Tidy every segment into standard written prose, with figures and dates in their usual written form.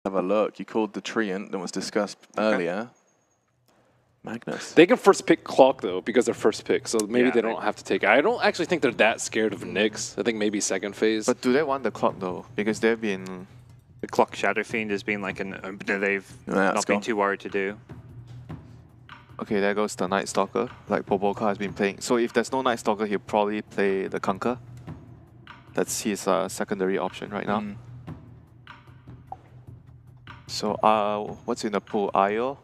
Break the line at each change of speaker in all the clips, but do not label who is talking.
Have a look. You called the treant that was discussed earlier. Magnus.
They can first pick Clock, though, because they're first pick, so maybe
Yeah,
they don't have to take it. I don't actually think they're that scared of Nyx. I think maybe second phase.
But do they want the clock though? Because they've been...
The Clock Shadow Fiend has been like an opener they've not been too worried to do.
Okay, there goes the Night Stalker, like Boboka has been playing. So if there's no Night Stalker, he'll probably play the Kunkka. That's his secondary option right now. So what's in the pool? Io?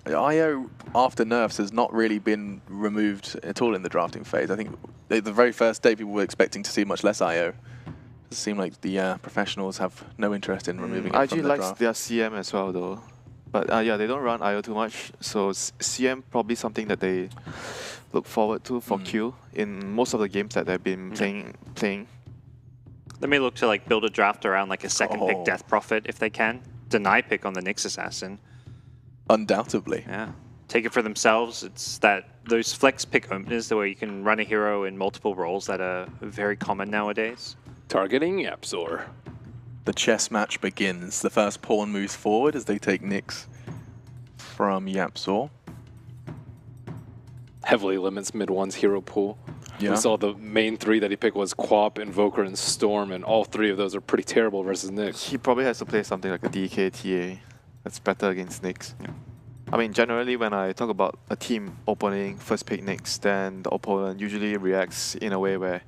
IO, after nerfs, has not really been removed at all in the drafting phase. I think the very first day people were expecting to see much less IO. It seemed like the professionals have no interest in removing it
IG
from the
likes
draft.
their CM as well though. But yeah, they don't run IO too much. So CM probably something that they look forward to for Q in most of the games that they've been playing.
They may look to like build a draft around like a second pick Death Prophet if they can. Deny pick on the Nyx Assassin.
Undoubtedly.
Yeah. Take it for themselves. It's that those flex pick openers where you can run a hero in multiple roles that are very common nowadays.
Targeting YapzOr.
The chess match begins. The first pawn moves forward as they take Nyx from YapzOr.
Heavily limits mid one's hero pool.
Yeah.
We saw the main three that he picked was Quap, Invoker, and Storm, and all three of those are pretty terrible versus Nyx.
He probably has to play something like a DK TA that's better against Nyx.
Yeah.
I mean, generally when I talk about a team opening first pick Nyx, then the opponent usually reacts in a way where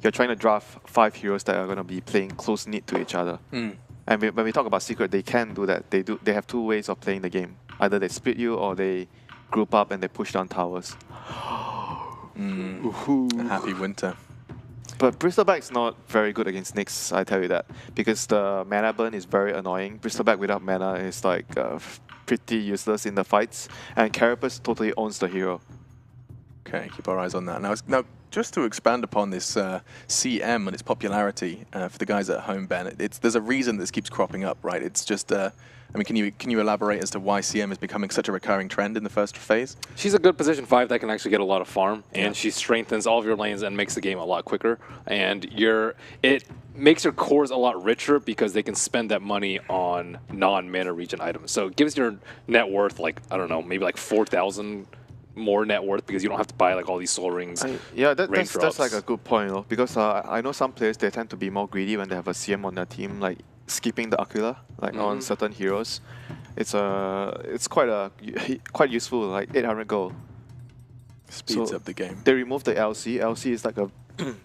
you're trying to draft 5 heroes that are going to be playing close knit to each other. And when we talk about Secret, they can do that. They have 2 ways of playing the game. Either they split you or they group up and they push down towers.
A happy winter.
But Bristleback's not very good against Nyx, I tell you that. Because the mana burn is very annoying. Bristleback without mana is like pretty useless in the fights. And Carapace totally owns the hero.
Okay, keep our eyes on that. Now just to expand upon this CM and its popularity for the guys at home, Ben, there's a reason this keeps cropping up, right? It's just, I mean, can you elaborate as to why CM is becoming such a recurring trend in the first phase?
She's a good position 5 that can actually get a lot of farm, and she strengthens all of your lanes and makes the game a lot quicker. And it makes your cores a lot richer because they can spend that money on non-mana region items. So it gives your net worth like, I don't know, maybe like 4,000 more net worth because you don't have to buy like all these soul rings.
Yeah, that's like a good point, though, because I know some players, they tend to be more greedy when they have a CM on their team, like skipping the Aquila, like on certain heroes. It's quite useful, like 800 gold.
Speeds up the game.
They remove the LC. LC is like a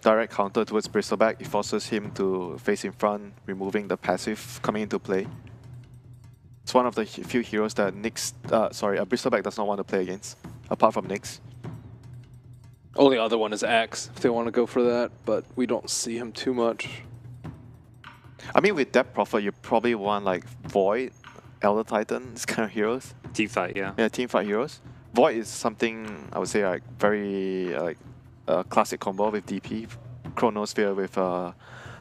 direct counter towards Bristleback. It forces him to face in front, removing the passive coming into play. It's one of the few heroes that Bristleback does not want to play against, apart from Nyx.
Only other one is Axe, if they want to go for that, but we don't see him too much.
I mean, with Depth Prophet, you probably want like Void, Elder Titan, this kind of heroes.
Teamfight, yeah.
Yeah, teamfight heroes. Void is something, I would say, like very classic combo with DP. Chronosphere with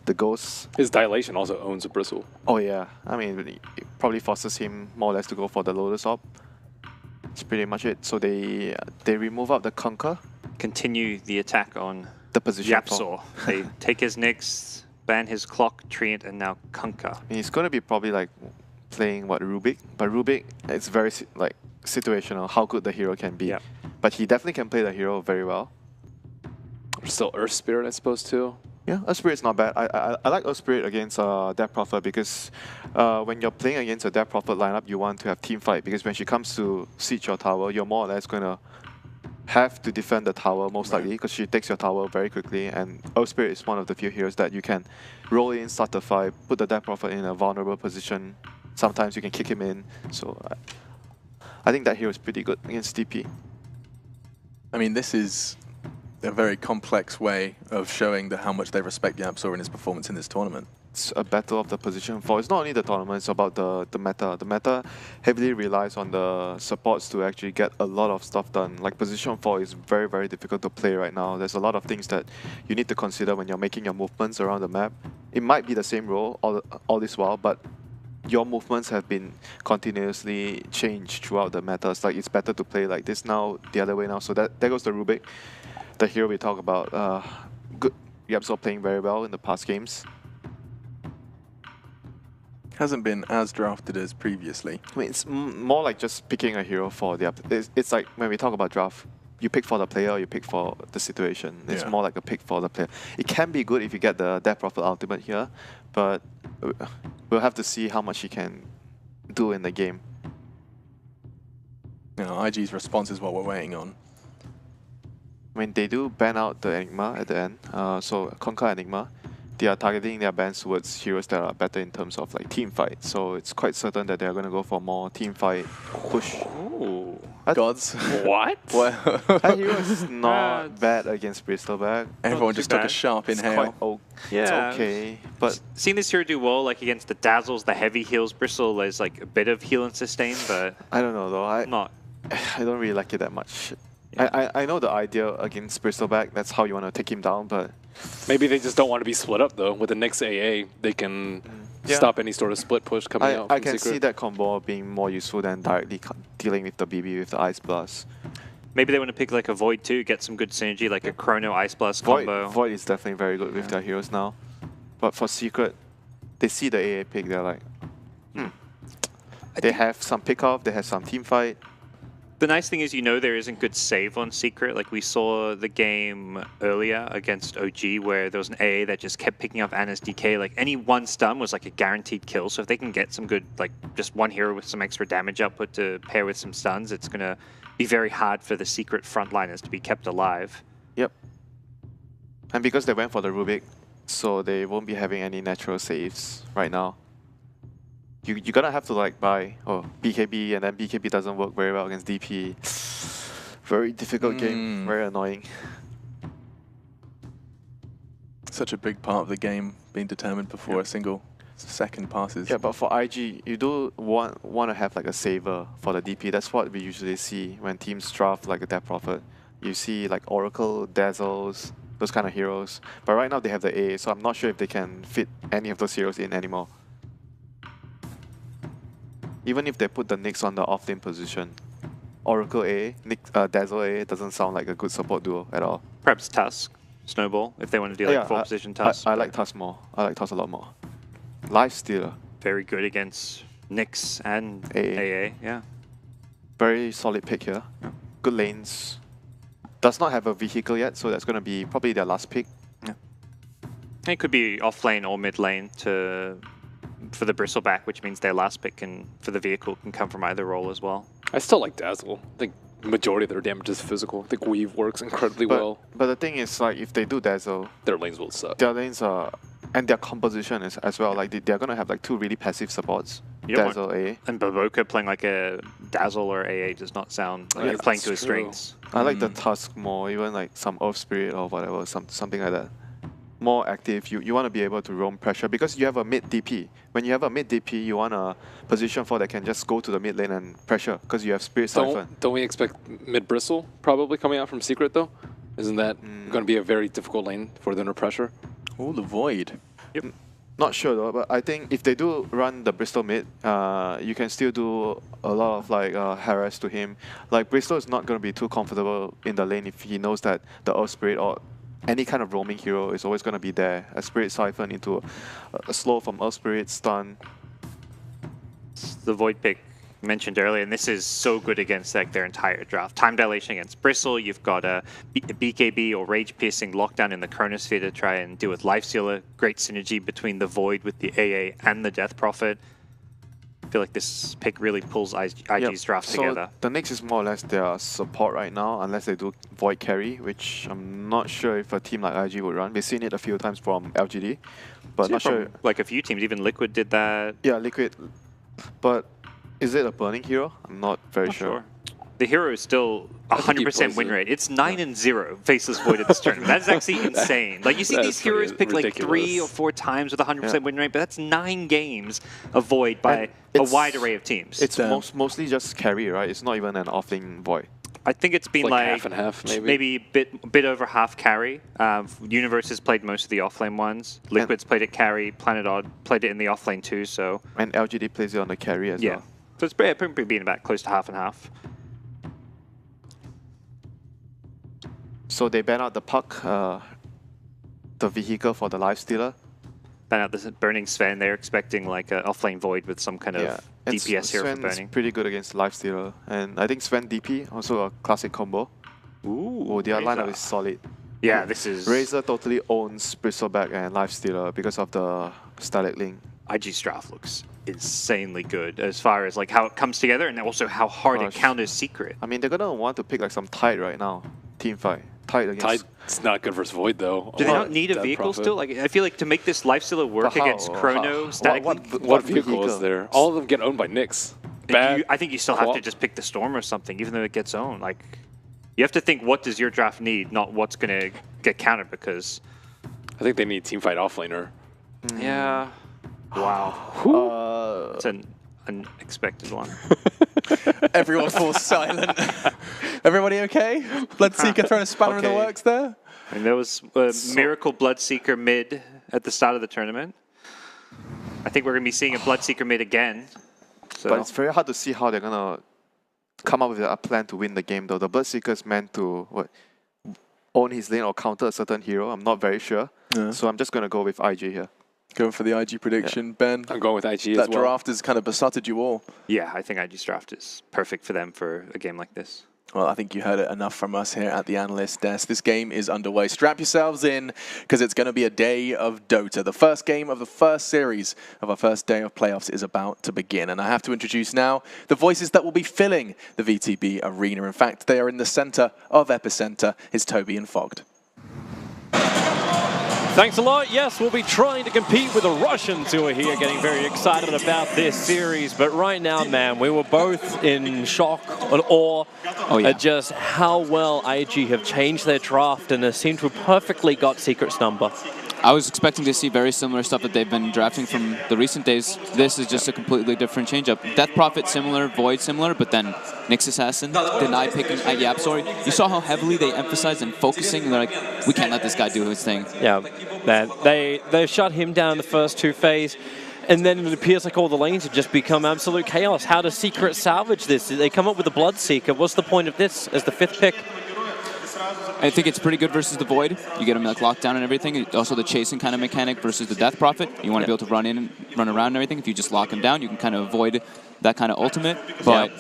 the Ghosts.
His Dilation also owns a Bristle.
Oh yeah, I mean, it probably forces him more or less to go for the Lotus Orb. That's pretty much it. So they remove out the Kunkka.
Continue the attack on
the position
YapzOr. They take his Nyx, ban his Clock, Treant, and now Kunkka.
He's going to be probably like playing Rubik, but Rubik, it's very like situational how good the hero can be.
Yep.
But he definitely can play the hero very well.
Still Earth Spirit, I suppose, too.
Yeah, Earth Spirit's not bad. I like Earth Spirit against Death Prophet because when you're playing against a Death Prophet lineup, you want to have team fight because when she comes to siege your tower, you're more or less going to have to defend the tower most likely because she takes your tower very quickly, and Earth Spirit is one of the few heroes that you can roll in, start the fight, put the Death Prophet in a vulnerable position. Sometimes you can kick him in. So I think that hero is pretty good against DP.
I mean, this is a very complex way of showing how much they respect YapzOr and his performance in this tournament.
It's a battle of the position 4. It's not only the tournament, it's about the meta. The meta heavily relies on the supports to actually get a lot of stuff done. Like position 4 is very, very difficult to play right now. There's a lot of things that you need to consider when you're making your movements around the map. It might be the same role all this while, but your movements have been continuously changed throughout the metas. Like it's better to play like this now, the other way now. So there goes the Rubik. The hero we talk about, good YapzOr playing very well in the past games.
Hasn't been as drafted as previously.
I mean, it's more like just picking a hero for the. It's like when we talk about draft, you pick for the player, or you pick for the situation. It's
Yeah.
more like a pick for the player. It can be good if you get the Death Prophet ultimate here, but we'll have to see how much he can do in the game.
You know, IG's response is what we're waiting on.
I mean, they do ban out the Enigma at the end, so Conquer Enigma. They are targeting their bans towards heroes that are better in terms of like team fight. So it's quite certain that they're going to go for more team fight push.
Ooh.
Gods.
What?
Well,
That hero is not bad against Bristleback.
everyone
too
just took a
bad.
sharp
It's
inhale.
quite
Yeah.
It's okay, but
Seeing this hero do well, like against the Dazzles, the heavy heals, Bristle is like a bit of heal and sustain, but
I don't know though. I
not.
don't really like it that much.
Yeah.
I know the idea against Bristleback. That's how you want to take him down, but
Maybe they just don't want to be split up though. With the Nyx AA, they can
Yeah.
stop any sort of split push coming out
I
from
can
Secret.
see that combo being more useful than directly dealing with the BB with the Ice Blast.
Maybe they want to pick like a Void too, get some good synergy, like a Chrono Ice Blast
Void,
combo.
Void is definitely very good with their heroes now. But for Secret, they see the AA pick, they're like, They have some pick off, they have some team fight.
The nice thing is, there isn't good save on Secret. Like we saw the game earlier against OG where there was an AA that just kept picking up Anna's DK. Like any one stun was like a guaranteed kill. So if they can get some good, like just one hero with some extra damage output to pair with some stuns, it's going to be very hard for the Secret frontliners to be kept alive.
Yep. And because they went for the Rubik, so they won't be having any natural saves right now. You're gonna have to like buy BKB, and then BKB doesn't work very well against DP. Very difficult game, very annoying.
Such a big part of the game being determined before a single second passes.
Yeah, but for IG, you do want to have like a saver for the DP. That's what we usually see when teams draft like a Death Prophet. You see like Oracle, Dazzles, those kind of heroes. But right now they have the A, so I'm not sure if they can fit any of those heroes in anymore. Even if they put the Nyx on the off-lane position, Oracle A, Dazzle A doesn't sound like a good support duo at all.
Perhaps Tusk, Snowball, if they want to do like 4-position Tusk.
I like Tusk more. I like Tusk a lot more. Lifestealer,
Very good against Nyx and
AA.
AA, yeah.
very solid pick here. Good lanes. Does not have a vehicle yet, so that's going to be probably their last pick.
It could be off lane or mid lane for the Bristleback, which means their last pick for the vehicle can come from either role as well.
I still like Dazzle. I think majority of their damage is physical. I think Weave works incredibly well.
But the thing is, like, if they do Dazzle,
Their lanes will suck.
their lanes are, and their composition is as well. Like they're gonna have like two really passive supports.
You don't
Dazzle A.
And Baboka playing like a Dazzle or AA does not sound like you're playing to his
that's true.
strengths.
I like the Tusk more, even like some Earth Spirit or whatever, something like that. More active. You want to be able to roam pressure because you have a mid DP. When you have a mid DP, you want a position for that can just go to the mid lane and pressure because you have Spirit Siphon.
Don't we expect mid Bristle probably coming out from Secret though? Isn't that going to be a very difficult lane for them to pressure?
Oh, the Void.
Not sure though, but I think if they do run the Bristol mid, you can still do a lot of like harass to him. Like Bristol is not going to be too comfortable in the lane if he knows that the Earth Spirit or any kind of roaming hero is always going to be there. A Spirit Siphon into a slow from Earth Spirit, stun.
The Void pick mentioned earlier, and this is so good against like their entire draft. Time dilation against Bristle, you've got a BKB or Rage Piercing lockdown in the Chronosphere to try and deal with Lifestealer. Great synergy between the Void with the AA and the Death Prophet. I feel like this pick really pulls IG's draft together.
The Nyx is more or less their support right now, unless they do Void carry, which I'm not sure if a team like IG would run. We've seen it a few times from LGD, but not sure.
Like a few teams, even Liquid did that.
Yeah, Liquid. But is it a burning hero? I'm not very sure.
The hero is still
I think he
100%
plays
win
it.
rate. It's 9-0 faceless Void at this tournament. That's actually insane. Like you see
That
these
is pretty
heroes pick like 3
ridiculous.
or 4 times with 100% win rate, but that's 9 games of Void by a wide array of teams.
It's mostly just carry, right? It's not even an offlane Void.
I think it's been
Like half and half, maybe?
maybe a bit over half carry. Universe has played most of the offlane ones. Liquid's played it carry. Planet Odd played it in the offlane too. So
And LGD plays it on the carry as
yeah,
well.
so it's probably been about close to half and half.
So they ban out the puck, the vehicle for the Lifestealer.
ban out the Burning Sven. They're expecting like an offlane Void with some kind of
And
DPS here for
Sven is
Burning.
pretty good against Lifestealer. And I think Sven DP, also a classic combo.
Ooh,
Their
Razor.
lineup is solid.
Yeah, this is...
Razor totally owns Bristleback and Lifestealer because of the Static Link.
IG Straff looks insanely good as far as like how it comes together and also how hard it counters Secret.
I mean, they're gonna want to pick like some Tide right now. Team fight. Tide against...
Tide's not good versus Void, though.
Do they not need a vehicle still? Like, I feel like to make this Lifestealer work against Chrono, Static Link,
What vehicle is there? All of them get owned by Nyx.
I think you still have to just pick the Storm or something, even though it gets owned. Like, you have to think, what does your draft need, not what's going to get countered, because...
I think they need teamfight offlaner.
Yeah. Wow. It's an unexpected one.
Everyone falls silent. Everybody okay? Bloodseeker throwing a spanner in the works there?
And there was a Miracle Bloodseeker mid at the start of the tournament. I think we're going to be seeing a Bloodseeker mid again. So.
But it's very hard to see how they're going to come up with a plan to win the game, though. The Bloodseeker is meant to own his lane or counter a certain hero. I'm not very sure. Yeah. So I'm just going to go with IG here.
Going for the IG prediction. Yeah. Ben?
I'm going with IG as well.
That draft has kind of besotted you all.
Yeah, I think IG's draft is perfect for them for a game like this.
Well, I think you heard it enough from us here at the analyst desk. This game is underway. Strap yourselves in, because it's going to be a day of Dota. The first game of the first series of our first day of playoffs is about to begin. And I have to introduce now the voices that will be filling the VTB arena. In fact, they are in the center of EPICENTER. It's Toby and Fogged.
Thanks a lot. Yes, we'll be trying to compete with the Russians who are here getting very excited about this series. But right now, man, we were both in shock and awe at just how well IG have changed their draft and they seem to have perfectly got Secret's number.
I was expecting to see very similar stuff that they've been drafting from the recent days. This is just a completely different changeup. Death Prophet similar, Void similar, but then Nyx Assassin denied picking Yapsori. You saw how heavily they emphasized and focusing. They're like, we can't let this guy do his thing.
Yeah, they shut him down in the first two phases. And then it appears like all the lanes have just become absolute chaos. How does Secret salvage this? They come up with a Bloodseeker. What's the point of this as the 5th pick?
I think it's pretty good versus the Void. You get him like locked down and everything. Also the chasing kind of mechanic versus the Death Prophet. You want to be able to run in and run around and everything. If you just lock him down, you can kind of avoid that kind of ultimate. But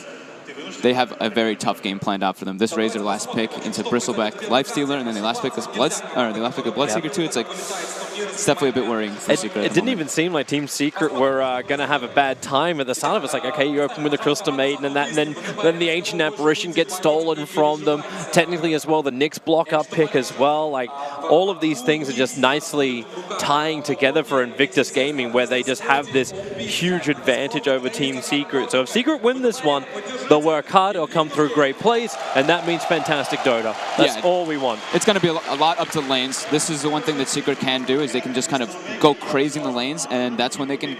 they have a very tough game planned out for them. This raised their last pick into Bristleback Lifestealer, and then they last pick this Bloodseeker too. It's like, it's definitely a bit worrying for Secret.
It didn't even seem like Team Secret were going to have a bad time at the start of it. It's like, okay, you open with the Crystal Maiden and that, and then the Ancient Apparition gets stolen from them. Technically as well, the Nyx block-up pick as well. Like, all of these things are just nicely tying together for Invictus Gaming, where they just have this huge advantage over Team Secret. So if Secret win this one, they'll work hard, it'll come through great plays, and that means fantastic Dota. That's all we want.
It's going to be a lot up to lanes. This is the one thing that Secret can do, is they can just kind of go crazy in the lanes, and that's when they can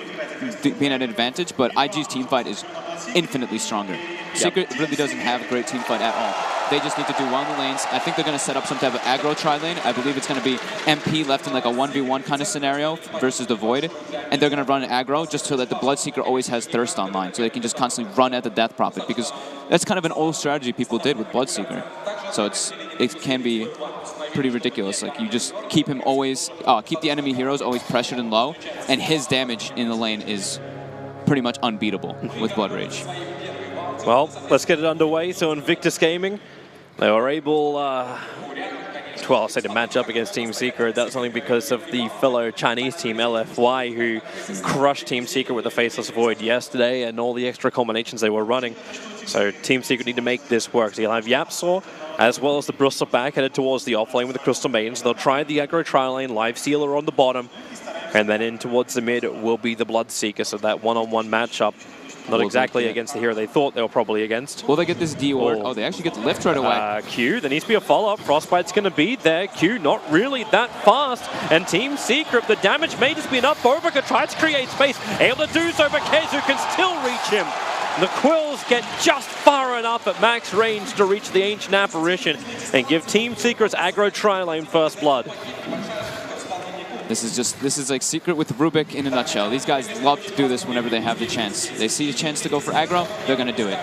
be at an advantage. But IG's teamfight is infinitely stronger. Secret really doesn't have a great teamfight at all. They just need to do well in the lanes. I think they're going to set up some type of aggro tri-lane. I believe it's going to be MP left in like a 1v1 kind of scenario versus the Void. And they're going to run aggro just so that the Bloodseeker always has Thirst online. So they can just constantly run at the Death Prophet, because that's kind of an old strategy people did with Bloodseeker. So it can be pretty ridiculous. Like, you just keep him always, keep the enemy heroes always pressured and low, and his damage in the lane is pretty much unbeatable with Blood Rage.
Well, let's get it underway. So Invictus Gaming, they were able, to match up against Team Secret. That's only because of the fellow Chinese team, LFY, who crushed Team Secret with the Faceless Void yesterday and all the extra combinations they were running. So Team Secret need to make this work. So you'll have Yapsor, as well as the Bristleback headed towards the offlane with the Crystal Maidens. They'll try the aggro tri-lane, Lifestealer on the bottom, and then in towards the mid will be the Bloodseeker. So that one-on-one matchup. Not exactly against the hero they thought they were probably against.
Will they get this D ward? Oh, they actually get the lift right away.
Q, there needs to be a follow-up. Frostbite's going to be there. Q not really that fast. And Team Secret, the damage may just be enough. Bobika tries to create space. Able to do so, but Kezu can still reach him. The Quills get just far enough at max range to reach the Ancient Apparition and give Team Secret's aggro tri-lane first blood.
This is like Secret with Rubik in a nutshell. These guys love to do this whenever they have the chance. They see a chance to go for aggro, they're going to do it.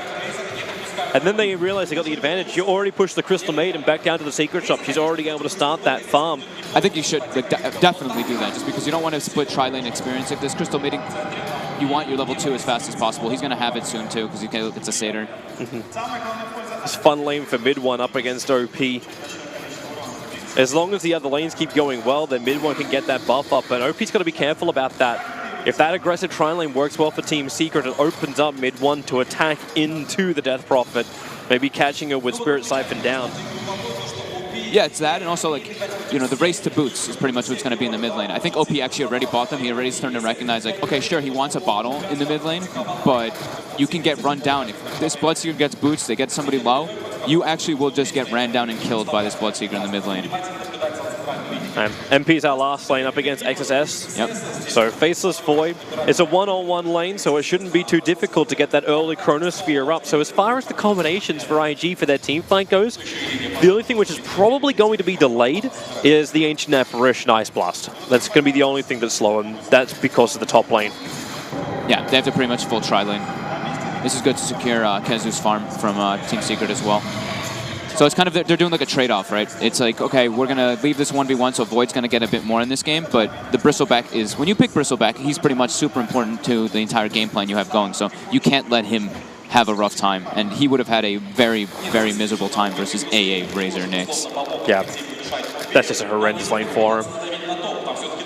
And then they realize they got the advantage. You already pushed the Crystal Maiden back down to the secret shop. She's already able to start that farm.
I think you should definitely do that, just because you don't want to split tri-lane experience like this. Crystal Maiden, you want your level 2 as fast as possible. He's going to have it soon too, because it's a satyr.
It's fun lane for mid one up against OP. As long as the other lanes keep going well, then mid one can get that buff up. But OP's got to be careful about that. If that aggressive tri-lane works well for Team Secret, it opens up mid one to attack into the Death Prophet, maybe catching her with Spirit Siphon down.
Yeah, it's that, and also, like, you know, the race to boots is pretty much what's going to be in the mid lane. I think OP actually already bought them. He already started to recognize, like, okay, sure, he wants a bottle in the mid lane, but you can get run down. If this Bloodseeker gets boots, they get somebody low, you actually will just get ran down and killed by this Bloodseeker in the mid lane.
And MP's our last lane up against XSS.
Yep.
So Faceless Void. It's a one-on-one lane, so it shouldn't be too difficult to get that early Chronosphere up. So as far as the combinations for IG for their team fight goes, the only thing which is probably going to be delayed is the Ancient Apparition Ice Blast. That's going to be the only thing that's slow, and that's because of the top lane.
Yeah, they have to pretty much full tri-lane. This is good to secure Kezu's farm from Team Secret as well. So it's kind of, they're doing like a trade-off, right? It's like, okay, we're going to leave this 1v1, so Void's going to get a bit more in this game, but the Bristleback is, when you pick Bristleback, he's pretty much super important to the entire game plan you have going, so you can't let him have a rough time, and he would have had a very, very miserable time versus AA, Razor, Nyx.
Yeah, that's just a horrendous lane for him.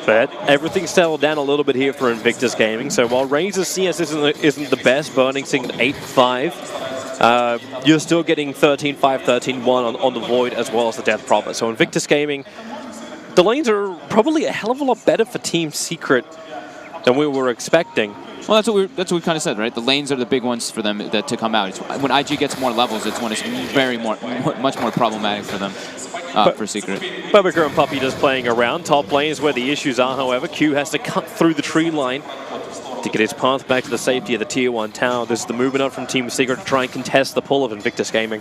But everything's settled down a little bit here for Invictus Gaming, so while Razor's CS isn't the best, burning sing 8-5, you're still getting 13-5, 13-1 on the Void as well as the Death Prophet. So Invictus Gaming, the lanes are probably a hell of a lot better for Team Secret than we were expecting.
Well, that's what we kind of said, right? The lanes are the big ones for them to come out. It's, when IG gets more levels, it's when it's much more problematic for them, for Secret.
Bubbaker and Puppy just playing around. Top lane is where the issues are, however. Q has to cut through the tree line to get his path back to the safety of the Tier 1 tower. This is the movement up from Team Secret to try and contest the pull of Invictus Gaming.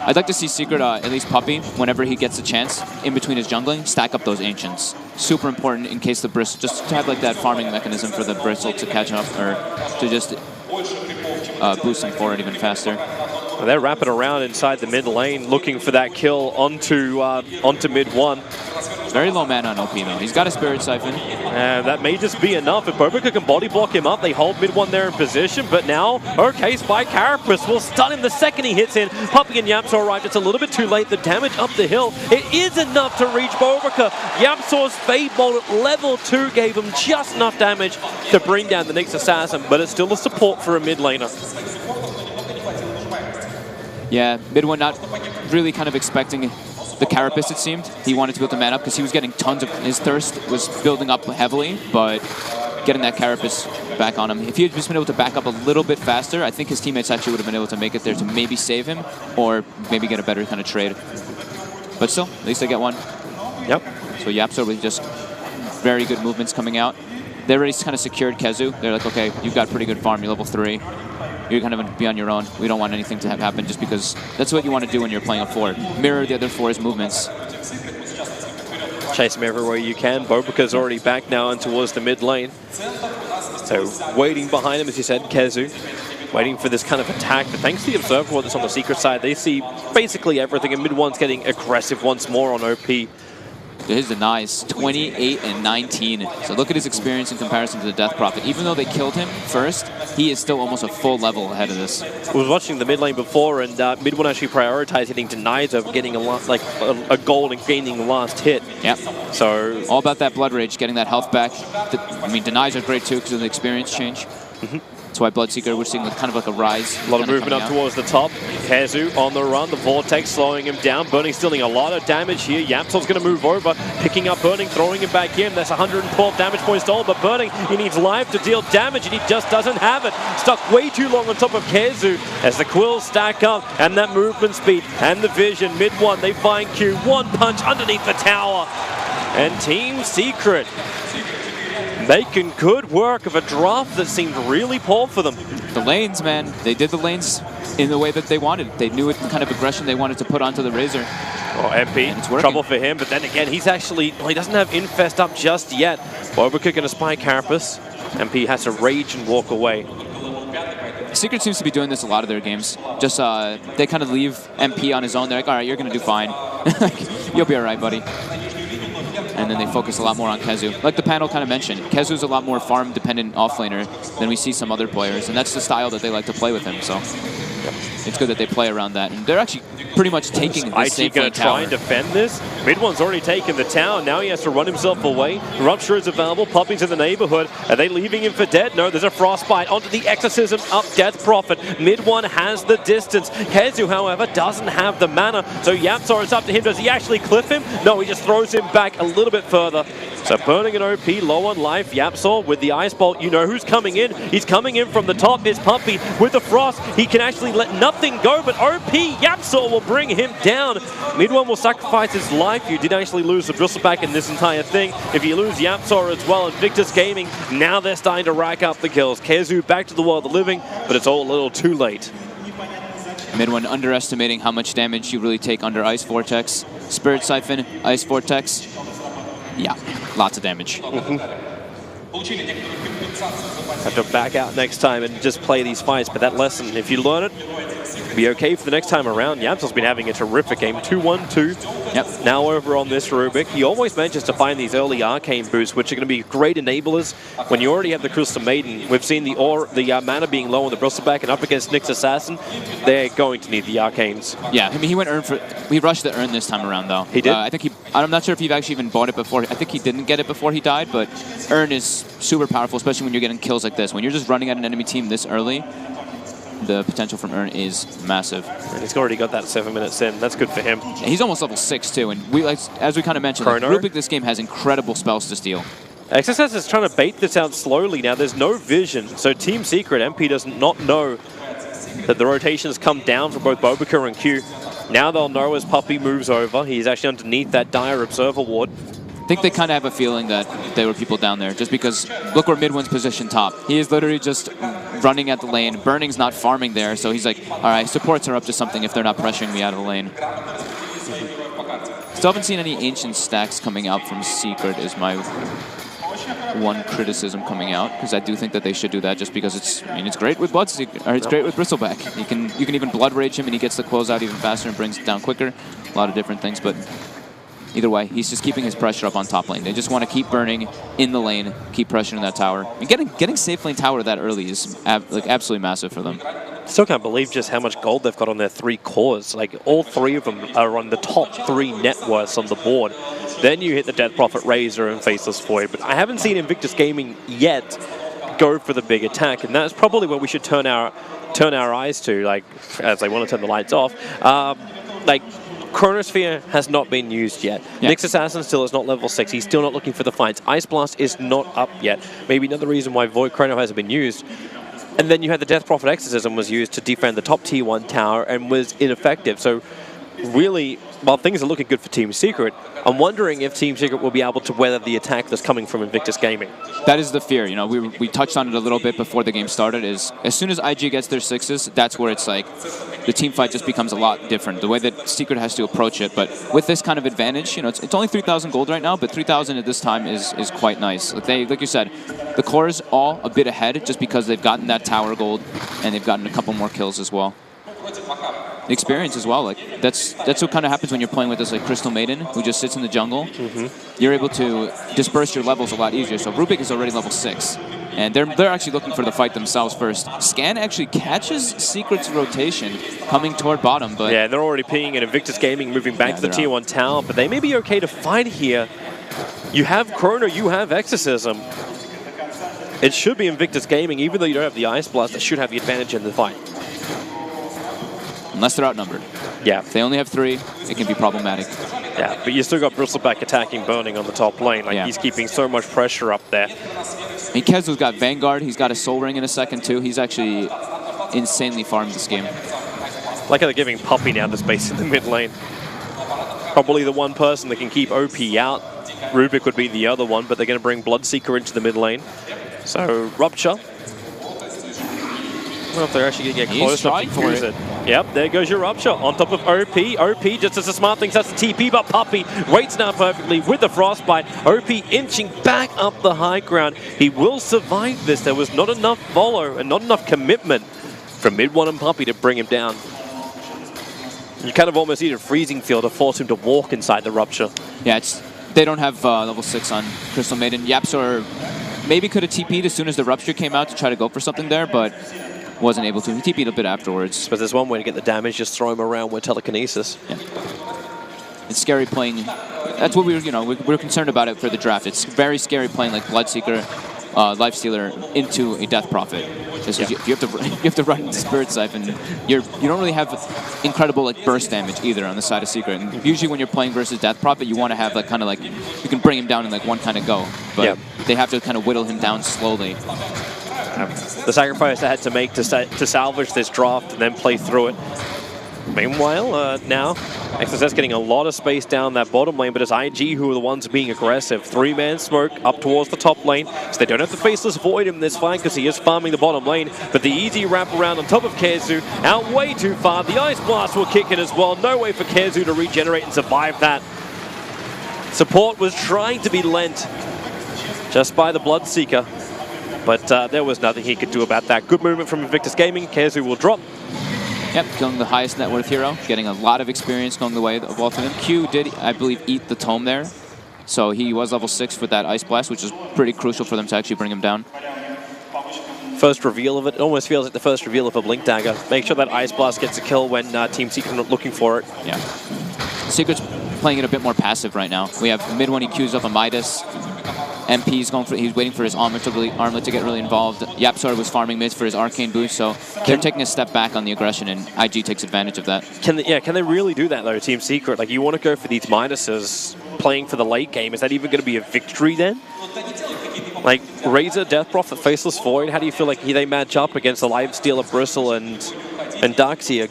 I'd like to see Secret, at least Puppy, whenever he gets a chance, in between his jungling, stack up those Ancients. Super important in case the Bristle, just to have like that farming mechanism for the Bristle to catch up, or to just boost him forward even faster.
Well, they're wrapping around inside the mid lane, looking for that kill onto mid one.
Very low mana on OP though. He's got a Spirit Siphon.
And that may just be enough. If Bobika can body block him up, they hold mid one there in position. But now, okay, Spy Carapace will stun him the second he hits in. Puppy and Yapsaw arrive just a little bit too late. The damage up the hill, it is enough to reach Bobika. Yapsaw's Fade Bolt at level 2 gave him just enough damage to bring down the next assassin, but it's still a support for a mid laner.
Yeah, mid one not really kind of expecting the Carapace, it seemed. He wanted to build the man up because he was getting tons of, his thirst was building up heavily, but getting that Carapace back on him. If he had just been able to back up a little bit faster, I think his teammates actually would have been able to make it there to maybe save him or maybe get a better kind of trade. But still, at least they get one.
Yep.
So Yapso with just very good movements coming out. They already kind of secured Kezu. They're like, okay, you've got pretty good farm, you're level 3. You're kind of be on your own. We don't want anything to happen just because that's what you want to do when you're playing a 4. Mirror the other 4's movements.
Chase him everywhere you can. Bobika's already back now and towards the mid lane. So waiting behind him, as you said, Kezu. Waiting for this kind of attack. But thanks to the Observable that's on the Secret side, they see basically everything. And mid one's getting aggressive once more on OP.
His denies 28 and 19. So look at his experience in comparison to the Death Prophet. Even though they killed him first, he is still almost a full level ahead of this.
I was watching the mid lane before, and mid one actually prioritized hitting denies over getting a gold and gaining the last hit.
Yep.
So
all about that Blood Rage, getting that health back. I mean, denies are great too because of the experience change. That's why Bloodseeker, we're seeing kind of like a rise.
A lot of movement up towards the top. Kezu on the run. The Vortex slowing him down. Burning stealing a lot of damage here. Yapsaw's going to move over. Picking up Burning, throwing him back in. That's 112 damage points stolen. But Burning, he needs life to deal damage, and he just doesn't have it. Stuck way too long on top of Kezu as the quills stack up. And that movement speed and the vision. Mid one, they find Q. One punch underneath the tower. And Team Secret making good work of a draft that seemed really poor for them.
The lanes, man. They did the lanes in the way that they wanted. They knew what kind of aggression they wanted to put onto the Razor.
Oh, MP, trouble for him, but then again, he's actually, well, he doesn't have Infest up just yet. Bobika going to spy Carapace. MP has to rage and walk away.
Secret seems to be doing this a lot of their games. Just they kind of leave MP on his own. They're like, all right, you're going to do fine. You'll be all right, buddy. And then they focus a lot more on Kezu. Like the panel kind of mentioned, Kezu's a lot more farm-dependent offlaner than we see some other players, and that's the style that they like to play with him. So it's good that they play around that. And they're actually pretty much taking this safe
going
lane
to try
tower.
and defend this. Mid one's already taken the tower. Now he has to run himself away. Rupture is available. Puppy's in the neighborhood. Are they leaving him for dead? No, there's a Frostbite onto the Exorcism up Death Prophet. Mid one has the distance. Kezu, however, doesn't have the mana. So Yapzor, it's up to him. Does he actually cliff him? No, he just throws him back a little bit further. So burning an OP, low on life. Yapzor with the Ice Bolt. You know who's coming in. He's coming in from the top. It's Puppy with the Frost. He can actually let nothing go, but OP Yapzor will bring him down. Mid one will sacrifice his life. You did actually lose the Bristleback in this entire thing. If you lose Yapzor as well, Invictus Gaming, now they're starting to rack up the kills. Kezu back to the world of the living, but it's all a little too late.
Mid one underestimating how much damage you really take under Ice Vortex. Spirit Siphon, Ice Vortex. Yeah, lots of damage.
Have to back out next time and just play these fights, but that lesson, if you learn it, be okay for the next time around. Yapzor's been having a terrific game. 2-1-2.
Yep.
Now over on this Rubik. He always manages to find these early arcane boosts, which are going to be great enablers when you already have the Crystal Maiden. We've seen the mana being low on the Bristleback, and up against Nyx Assassin, they're going to need the arcanes.
Yeah, I mean, he rushed the Urn this time around, though.
He did?
I'm not sure if he actually even bought it before. I think he didn't get it before he died, but Urn is super powerful, especially when you're getting kills like this. When you're just running at an enemy team this early, the potential from Urn is massive.
And he's already got that 7 minutes in. That's good for him.
And he's almost level 6 too, and as we kind of mentioned, Rubik this game has incredible spells to steal.
XSS is trying to bait this out slowly now. There's no vision, so Team Secret MP does not know that the rotations come down for both Bobica and Q. Now they'll know as Puppy moves over. He's actually underneath that dire Observer Ward.
I think they kind of have a feeling that there were people down there, just because look where Mid one's positioned top. He is literally just running at the lane. Burning's not farming there, so he's like, all right, supports are up to something if they're not pressuring me out of the lane. Still haven't seen any Ancient stacks coming out from Secret is my one criticism coming out, because I do think that they should do that, just because it's great with Bloodseeker, or it's great with Bristleback. You can even Blood Rage him and he gets the close out even faster and brings it down quicker. A lot of different things, but either way, he's just keeping his pressure up on top lane. They just want to keep burning in the lane, keep pressuring that tower. And getting safe lane tower that early is absolutely massive for them.
Still can't believe just how much gold they've got on their 3 cores. Like, all 3 of them are on the top 3 net worths on the board. Then you hit the Death Prophet Razor and Faceless Void. But I haven't seen Invictus Gaming yet go for the big attack, and that's probably what we should turn our eyes to, like, as they want to turn the lights off. Chronosphere has not been used yet. Yeah. Nyx Assassin still is not level 6. He's still not looking for the fights. Ice Blast is not up yet. Maybe another reason why Void Chrono hasn't been used. And then you had the Death Prophet Exorcism was used to defend the top tier 1 tower and was ineffective. So really, while things are looking good for Team Secret, I'm wondering if Team Secret will be able to weather the attack that's coming from Invictus Gaming.
That is the fear. You know, we touched on it a little bit before the game started, is as soon as IG gets their 6s, that's where it's like the team fight just becomes a lot different, the way that Secret has to approach it. But with this kind of advantage, you know, it's only 3,000 gold right now, but 3,000 at this time is quite nice. Like you said, the core is all a bit ahead just because they've gotten that tower gold and they've gotten a couple more kills as well. Experience as well. Like that's what kind of happens when you're playing with this like Crystal Maiden who just sits in the jungle. You're able to disperse your levels a lot easier. So Rubik is already level 6, and they're actually looking for the fight themselves first. Scan actually catches Secret's rotation coming toward bottom, but
yeah, they're already pinging, and Invictus Gaming moving back to the tier 1 tower, but they may be okay to fight here. You have Chrono, you have Exorcism. It should be Invictus Gaming, even though you don't have the Ice Blast, that should have the advantage in the fight.
Unless they're outnumbered.
Yeah.
If they only have 3, it can be problematic.
Yeah, but you still got Bristleback attacking Burning on the top lane. Like, he's keeping so much pressure up there.
And Kezu's got Vanguard. He's got a Soul Ring in a second, too. He's actually insanely farmed this game.
Like how they're giving Puppy now the space in the mid lane. Probably the one person that can keep OP out. Rubik would be the other one, but they're going to bring Bloodseeker into the mid lane. So, Rupture. I don't know if they're actually going to get close enough to use it. Yep, there goes your Rupture on top of OP. OP just as a smart thing, that's the TP, but Puppy waits now perfectly with the Frostbite. OP inching back up the high ground. He will survive this. There was not enough follow and not enough commitment from mid-1 and Puppey to bring him down. You kind of almost need a freezing field to force him to walk inside the Rupture.
Yeah, they don't have level 6 on Crystal Maiden. YapzOr maybe could have TP'd as soon as the Rupture came out to try to go for something there, but wasn't able to. He TP'd a bit afterwards.
But there's one way to get the damage, just throw him around with telekinesis.
Yeah. It's scary playing. That's what we're concerned about it for the draft. It's very scary playing like Bloodseeker, Lifestealer into a Death Prophet. Because you have to run into Spirit Siphon. You don't really have incredible like burst damage either on the side of Secret. And usually when you're playing versus Death Prophet, you want to have like kind of like you can bring him down in like one kind of go. But they have to kind of whittle him down slowly.
The sacrifice they had to make to salvage this draft and then play through it. Meanwhile, now, XSS getting a lot of space down that bottom lane, but it's IG who are the ones being aggressive. 3-man smoke up towards the top lane, so they don't have to Faceless Void him in this fight because he is farming the bottom lane. But the easy wrap around on top of Kezu, out way too far. The Ice Blast will kick in as well. No way for Kezu to regenerate and survive that. Support was trying to be lent just by the Bloodseeker, but there was nothing he could do about that. Good movement from Invictus Gaming. Kezu will drop.
Yep, going the highest net worth hero, getting a lot of experience going the way of both of them. Q did, I believe, eat the tome there. So he was level 6 with that Ice Blast, which is pretty crucial for them to actually bring him down.
First reveal of it almost feels like the first reveal of a Blink Dagger. Make sure that Ice Blast gets a kill when Team Secret are looking for it.
Yeah. Secret's playing it a bit more passive right now. We have mid when he queues up a Midas. MP's going for, he's waiting for his armlet to get really involved. YapzOr was farming mids for his arcane boost, so they're taking a step back on the aggression, and IG takes advantage of that.
Can they really do that though, Team Secret? Like, you want to go for these Midases playing for the late game. Is that even going to be a victory then? Like, Razor, Death Prophet, Faceless Void, how do you feel like they match up against the Lifestealer, Bristle, and Darkseer,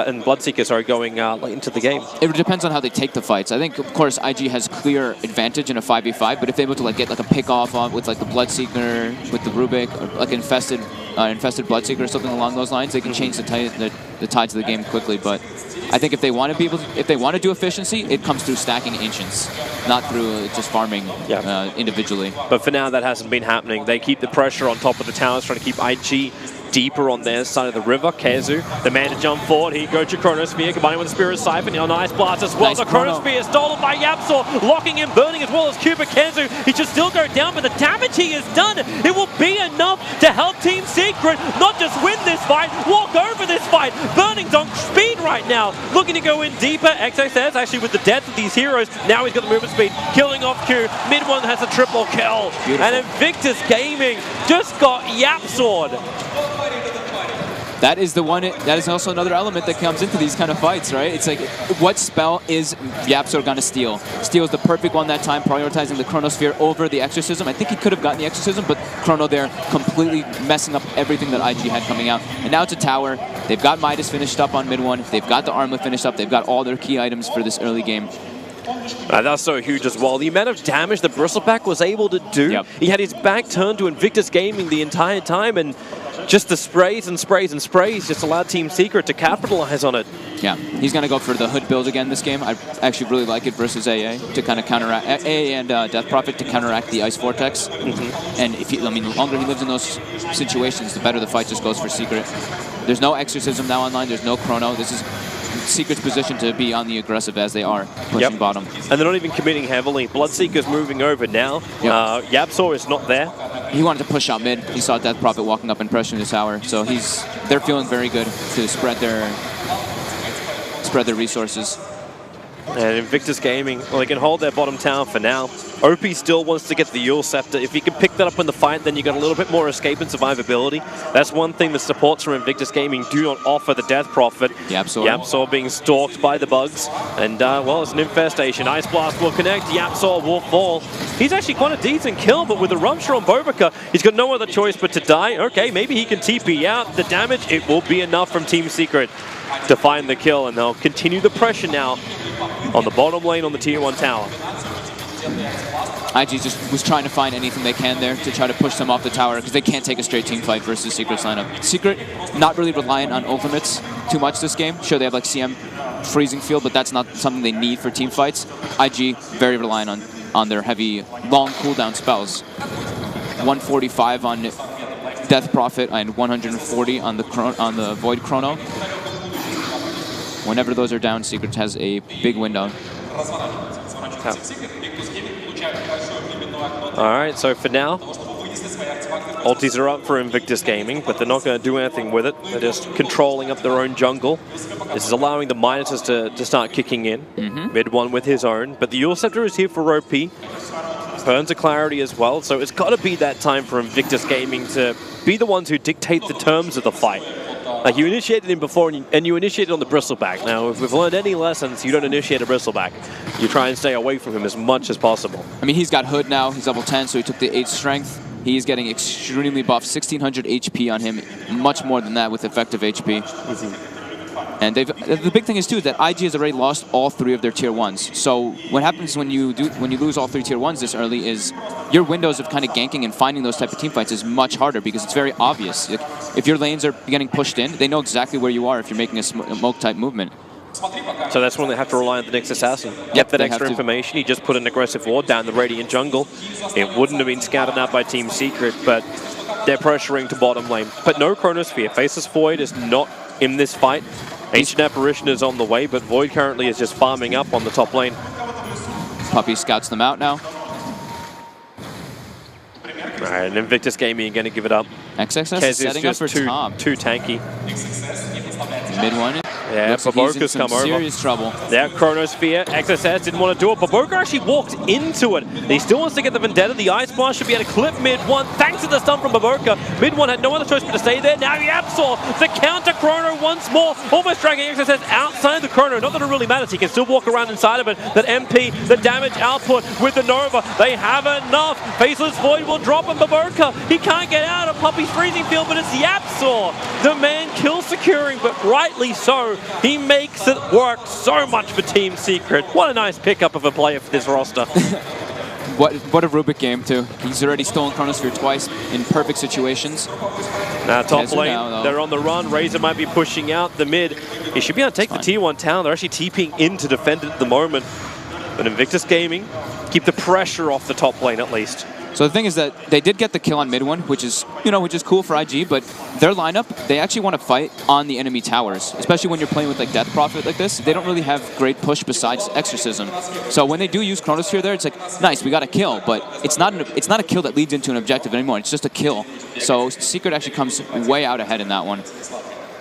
and Bloodseeker, sorry, going late into the game?
It depends on how they take the fights. I think, of course, IG has clear advantage in a 5v5, but if they're able to like get like a pick off on with like the Bloodseeker, with the Rubik, or like infested Bloodseeker or something along those lines, they can change the tides of the game quickly. But I think if they want to be able to, if they want to do efficiency, it comes through stacking Ancients, not through just farming individually.
But for now, that hasn't been happening. They keep the pressure on top of the towers, trying to keep IG deeper on their side of the river. Kezu, the man to jump forward. He goes to Chronosphere, combining with the Spirit Siphon on Ice Blast as well.
Nice
the Chronosphere stolen by YapzOr, locking him, burning as well as Cuba. Kezu, he should still go down, but the damage he has done, it will be enough to help Team Secret not just win this fight, walk over this fight. Burning's on speed right now, looking to go in deeper. XXS actually with the death of these heroes, now he's got the movement speed, killing off Q. Mid one has a triple kill. Beautiful. And Invictus Gaming just got YapzOr'd.
That is the one. That is also another element that comes into these kind of fights, right? It's like, what spell is YapzOr gonna steal? Steals the perfect one that time, prioritizing the Chronosphere over the Exorcism. I think he could have gotten the Exorcism, but Chrono there completely messing up everything that IG had coming out. And now it's a tower. They've got Midas finished up on mid one. They've got the armlet finished up. They've got all their key items for this early game.
That's so huge as well. The amount of damage the Bristleback was able to do. He had his back turned to Invictus Gaming the entire time, and just the sprays and sprays and sprays just allowed Team Secret to capitalize on it.
Yeah, he's going to go for the Hood build again this game. I actually really like it versus AA to kind of counteract AA and Death Prophet to counteract the Ice Vortex. And if he, I mean, the longer he lives in those situations, the better the fight just goes for Secret. There's no Exorcism now online. There's no Chrono. This is Secret's position to be on the aggressive as they are pushing bottom. And
they're not even committing heavily. Bloodseeker's moving over now. YapzOr is not there.
He wanted to push out mid. He saw Death Prophet walking up and pressuring the tower. So they're feeling very good to spread their resources.
And Invictus Gaming, well, they can hold their bottom tower for now. OP still wants to get the Yule Scepter. If you can pick that up in the fight, then you got a little bit more escape and survivability. That's one thing the supports from Invictus Gaming do not offer the Death Prophet. YapzOr being stalked by the bugs. And, well, it's an infestation. Ice Blast will connect. YapzOr will fall. He's actually quite a decent kill, but with the Rupture on Bobika, he's got no other choice but to die. Okay, maybe he can TP out. The damage, it will be enough from Team Secret to find the kill, and they'll continue the pressure now on the bottom lane on the Tier 1 tower.
IG just was trying to find anything they can there to try to push them off the tower because they can't take a straight team fight versus Secret's lineup. Secret not really reliant on ultimates too much this game. Sure, they have like CM freezing field, but that's not something they need for team fights. IG very reliant on their heavy long cooldown spells. 145 on Death Prophet and 140 on the Void Chrono. Whenever those are down, Secret has a big window.
Alright, so for now, ultis are up for Invictus Gaming, but they're not going to do anything with it. They're just controlling up their own jungle. This is allowing the Minotors to start kicking in. Mid one with his own, but the Eul Scepter is here for OP. Burns a Clarity as well, so it's got to be that time for Invictus Gaming to be the ones who dictate the terms of the fight. Like, you initiated him before, and you initiated on the Bristleback. Now, if we've learned any lessons, you don't initiate a Bristleback. You try and stay away from him as much as possible.
I mean, he's got Hood now. He's level 10, so he took the 8 strength. He's getting extremely buffed. 1600 HP on him, much more than that with effective HP. And the big thing is too that IG has already lost all 3 of their tier 1s. So what happens when you lose all 3 tier 1s this early is your windows of kind of ganking and finding those type of team fights is much harder because it's very obvious. If your lanes are getting pushed in, they know exactly where you are if you're making a smoke type movement.
So that's when they have to rely on the Nyx Assassin. Get that extra information. He just put an aggressive ward down the Radiant jungle. It wouldn't have been scouted out by Team Secret, but they're pressuring to bottom lane. But no Chronosphere. Faceless Void is not in this fight. Ancient Apparition is on the way, but Void currently is just farming up on the top lane.
Puppey scouts them out now.
Alright, and Invictus Gaming are going to give it up.
XXS
Kez
is setting up for top.
Too tanky.
Mid one.
Yeah, Baboka's come over.
Serious trouble.
Yeah, Chronosphere. XSS didn't want to do it. Baboka actually walked into it. He still wants to get the Vendetta. The Ice Blast should be able to clip mid one. Thanks to the stun from Baboka. Mid one had no other choice but to stay there. Now Yapsor, the counter Chrono once more. Almost dragging XSS outside the Chrono. Not that it really matters. He can still walk around inside of it. That MP, the damage output with the Nova. They have enough. Faceless Void will drop on Baboka. He can't get out of Puppey's freezing field, but it's Yapsor. The man kill securing, but rightly so. He makes it work so much for Team Secret. What a nice pickup of a player for this roster.
What a Rubik game, too. He's already stolen Chronosphere twice in perfect situations.
Now, top lane, they're on the run. Razor might be pushing out the mid. He should be able to take the tier 1 town. They're actually TPing in to defend it at the moment. But Invictus Gaming keep the pressure off the top lane at least.
So the thing is that they did get the kill on mid one, which is cool for IG, but their lineup, they actually want to fight on the enemy towers, especially when you're playing with like Death Prophet like this. They don't really have great push besides Exorcism. So when they do use Chronosphere there, it's like, nice, we got a kill, but it's not a kill that leads into an objective anymore. It's just a kill. So Secret actually comes way out ahead in that one.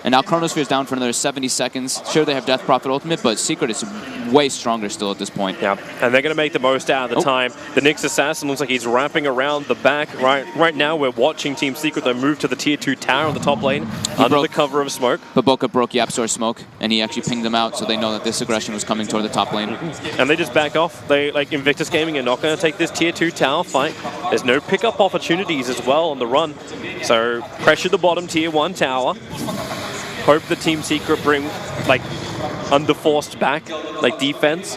And now Chronosphere is down for another 70 seconds. Sure, they have Death Prophet Ultimate, but Secret is way stronger still at this point.
Yeah, and they're going to make the most out of the time. The Nyx Assassin looks like he's wrapping around the back. Right now, we're watching Team Secret. They move to the tier 2 tower on the top lane under the cover of smoke.
Baboka broke Yapsor's smoke, and he actually pinged them out, so they know that this aggression was coming toward the top lane.
And they just back off. They, like Invictus Gaming, are not going to take this tier 2 tower fight. There's no pickup opportunities as well on the run. So pressure the bottom tier 1 tower. Hope the Team Secret bring, like, underforced back, like, defense.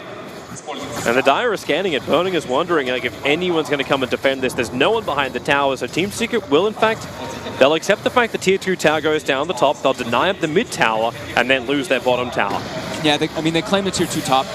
And the Dire is scanning it. Burning is wondering, like, if anyone's going to come and defend this. There's no one behind the tower, so Team Secret will, in fact, they'll accept the fact the tier 2 tower goes down the top. They'll deny up the mid tower and then lose their bottom tower.
Yeah, they claim the tier 2 top.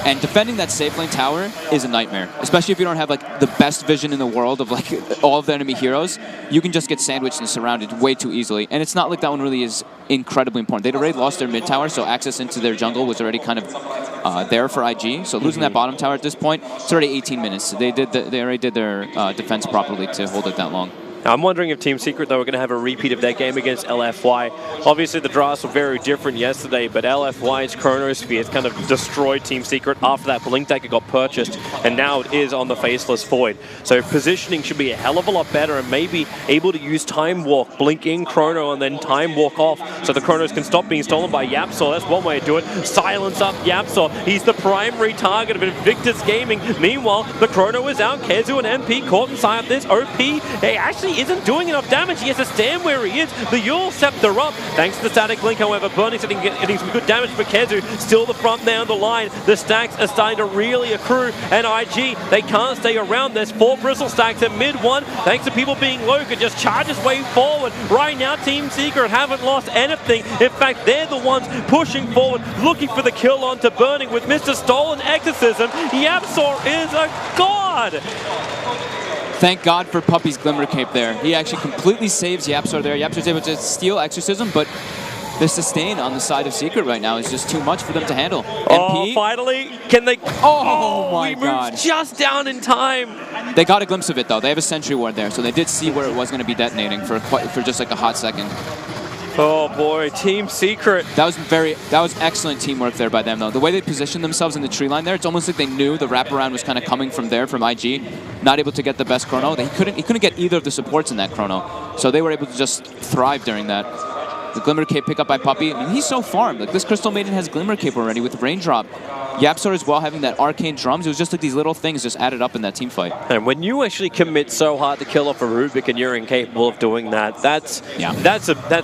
And defending that safe lane tower is a nightmare, especially if you don't have like the best vision in the world of like all of the enemy heroes. You can just get sandwiched and surrounded way too easily. And it's not like that one really is incredibly important. They'd already lost their mid tower, so access into their jungle was already kind of there for IG. So losing that bottom tower at this point, it's already 18 minutes. They already did their defense properly to hold it that long.
Now, I'm wondering if Team Secret, though, are going to have a repeat of that game against LFY. Obviously, the draws were very different yesterday, but LFY's Chronosphere has kind of destroyed Team Secret after that Blink Dagger got purchased, and now it is on the Faceless Void. So positioning should be a hell of a lot better, and maybe able to use Time Walk, blink in Chrono, and then Time Walk off, so the Chronos can stop being stolen by Yapsor. That's one way to do it. Silence up Yapsor. He's the primary target of Invictus Gaming. Meanwhile, the Chrono is out. Kezu and MP caught inside this. OP, they actually isn't doing enough damage. He has to stand where he is. The Eul Scepter up. Thanks to the static link, however, Burning's getting some good damage, but Kezu still the front down the line. The stacks are starting to really accrue, and IG, they can't stay around. There's 4 bristle stacks at mid one. Thanks to people being low, could just charge his way forward. Right now, Team Secret haven't lost anything. In fact, they're the ones pushing forward, looking for the kill onto Burning with Mr. Stolen Exorcism. Yapsor is a god!
Thank God for Puppy's Glimmer Cape there. He actually completely saves YapzOr there. YapzOr's able to steal Exorcism, but the sustain on the side of Secret right now is just too much for them to handle.
Oh,
MP?
finally! Can they...
Oh my
he
God.
moves just down in time!
They got a glimpse of it, though. They have a Sentry Ward there, so they did see where it was going to be detonating for just like a hot second.
Oh boy, Team Secret.
That was excellent teamwork there by them, though. The way they positioned themselves in the tree line there, it's almost like they knew the wraparound was kind of coming from there, from IG. Not able to get the best chrono. He couldn't get either of the supports in that chrono, so they were able to just thrive during that. The Glimmer Cape pick up by Puppy. I mean, he's so farmed. Like, this Crystal Maiden has Glimmer Cape already with Raindrop. YapzOr as well having that Arcane Drums. It was just like these little things just added up in that team fight.
And when you actually commit so hard to kill off a Rubik and you're incapable of doing that, that's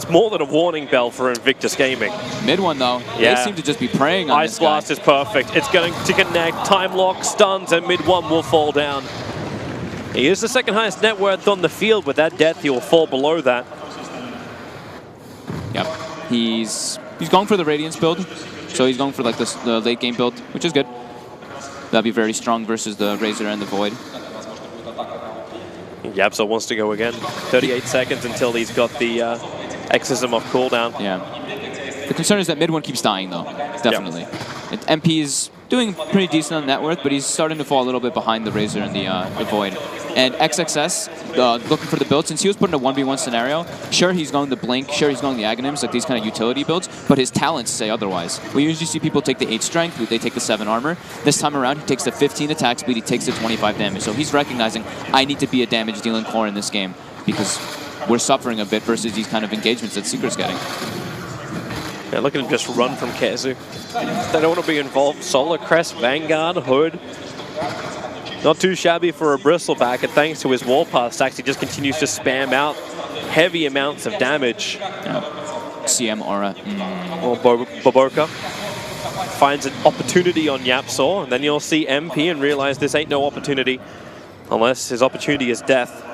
more than a warning bell for Invictus Gaming.
Mid one, though, they seem to just be preying on
Ice Blast is perfect. It's going to connect. Time lock, stuns, and mid one will fall down. He is the second highest net worth on the field. With that death, he will fall below that.
Yep. He's going for the Radiance build, so he's going for like the late game build, which is good. That'll be very strong versus the Razor and the Void.
YapzOr wants to go again. 38 seconds until he's got the Exorcism off cooldown.
Yeah. The concern is that mid one keeps dying, though. Definitely. MP is doing pretty decent on net worth, but he's starting to fall a little bit behind the Razor and the Void. And XXS, looking for the build, since he was put in a 1v1 scenario, sure he's going the Blink, sure he's going the Aghanims, like these kind of utility builds, but his talents say otherwise. We usually see people take the 8 strength, they take the 7 armor. This time around, he takes the 15 attack speed, he takes the 25 damage. So he's recognizing, I need to be a damage dealing core in this game, because we're suffering a bit versus these kind of engagements that Secret's getting.
Yeah, look at him just run from Kezu. They don't want to be involved. Solar Crest, Vanguard, Hood. Not too shabby for a Bristleback, and thanks to his Warpath stacks, he just continues to spam out heavy amounts of damage.
CM Aura.
Or Boboka finds an opportunity on YapzOr, and then you'll see MP and realize this ain't no opportunity unless his opportunity is death.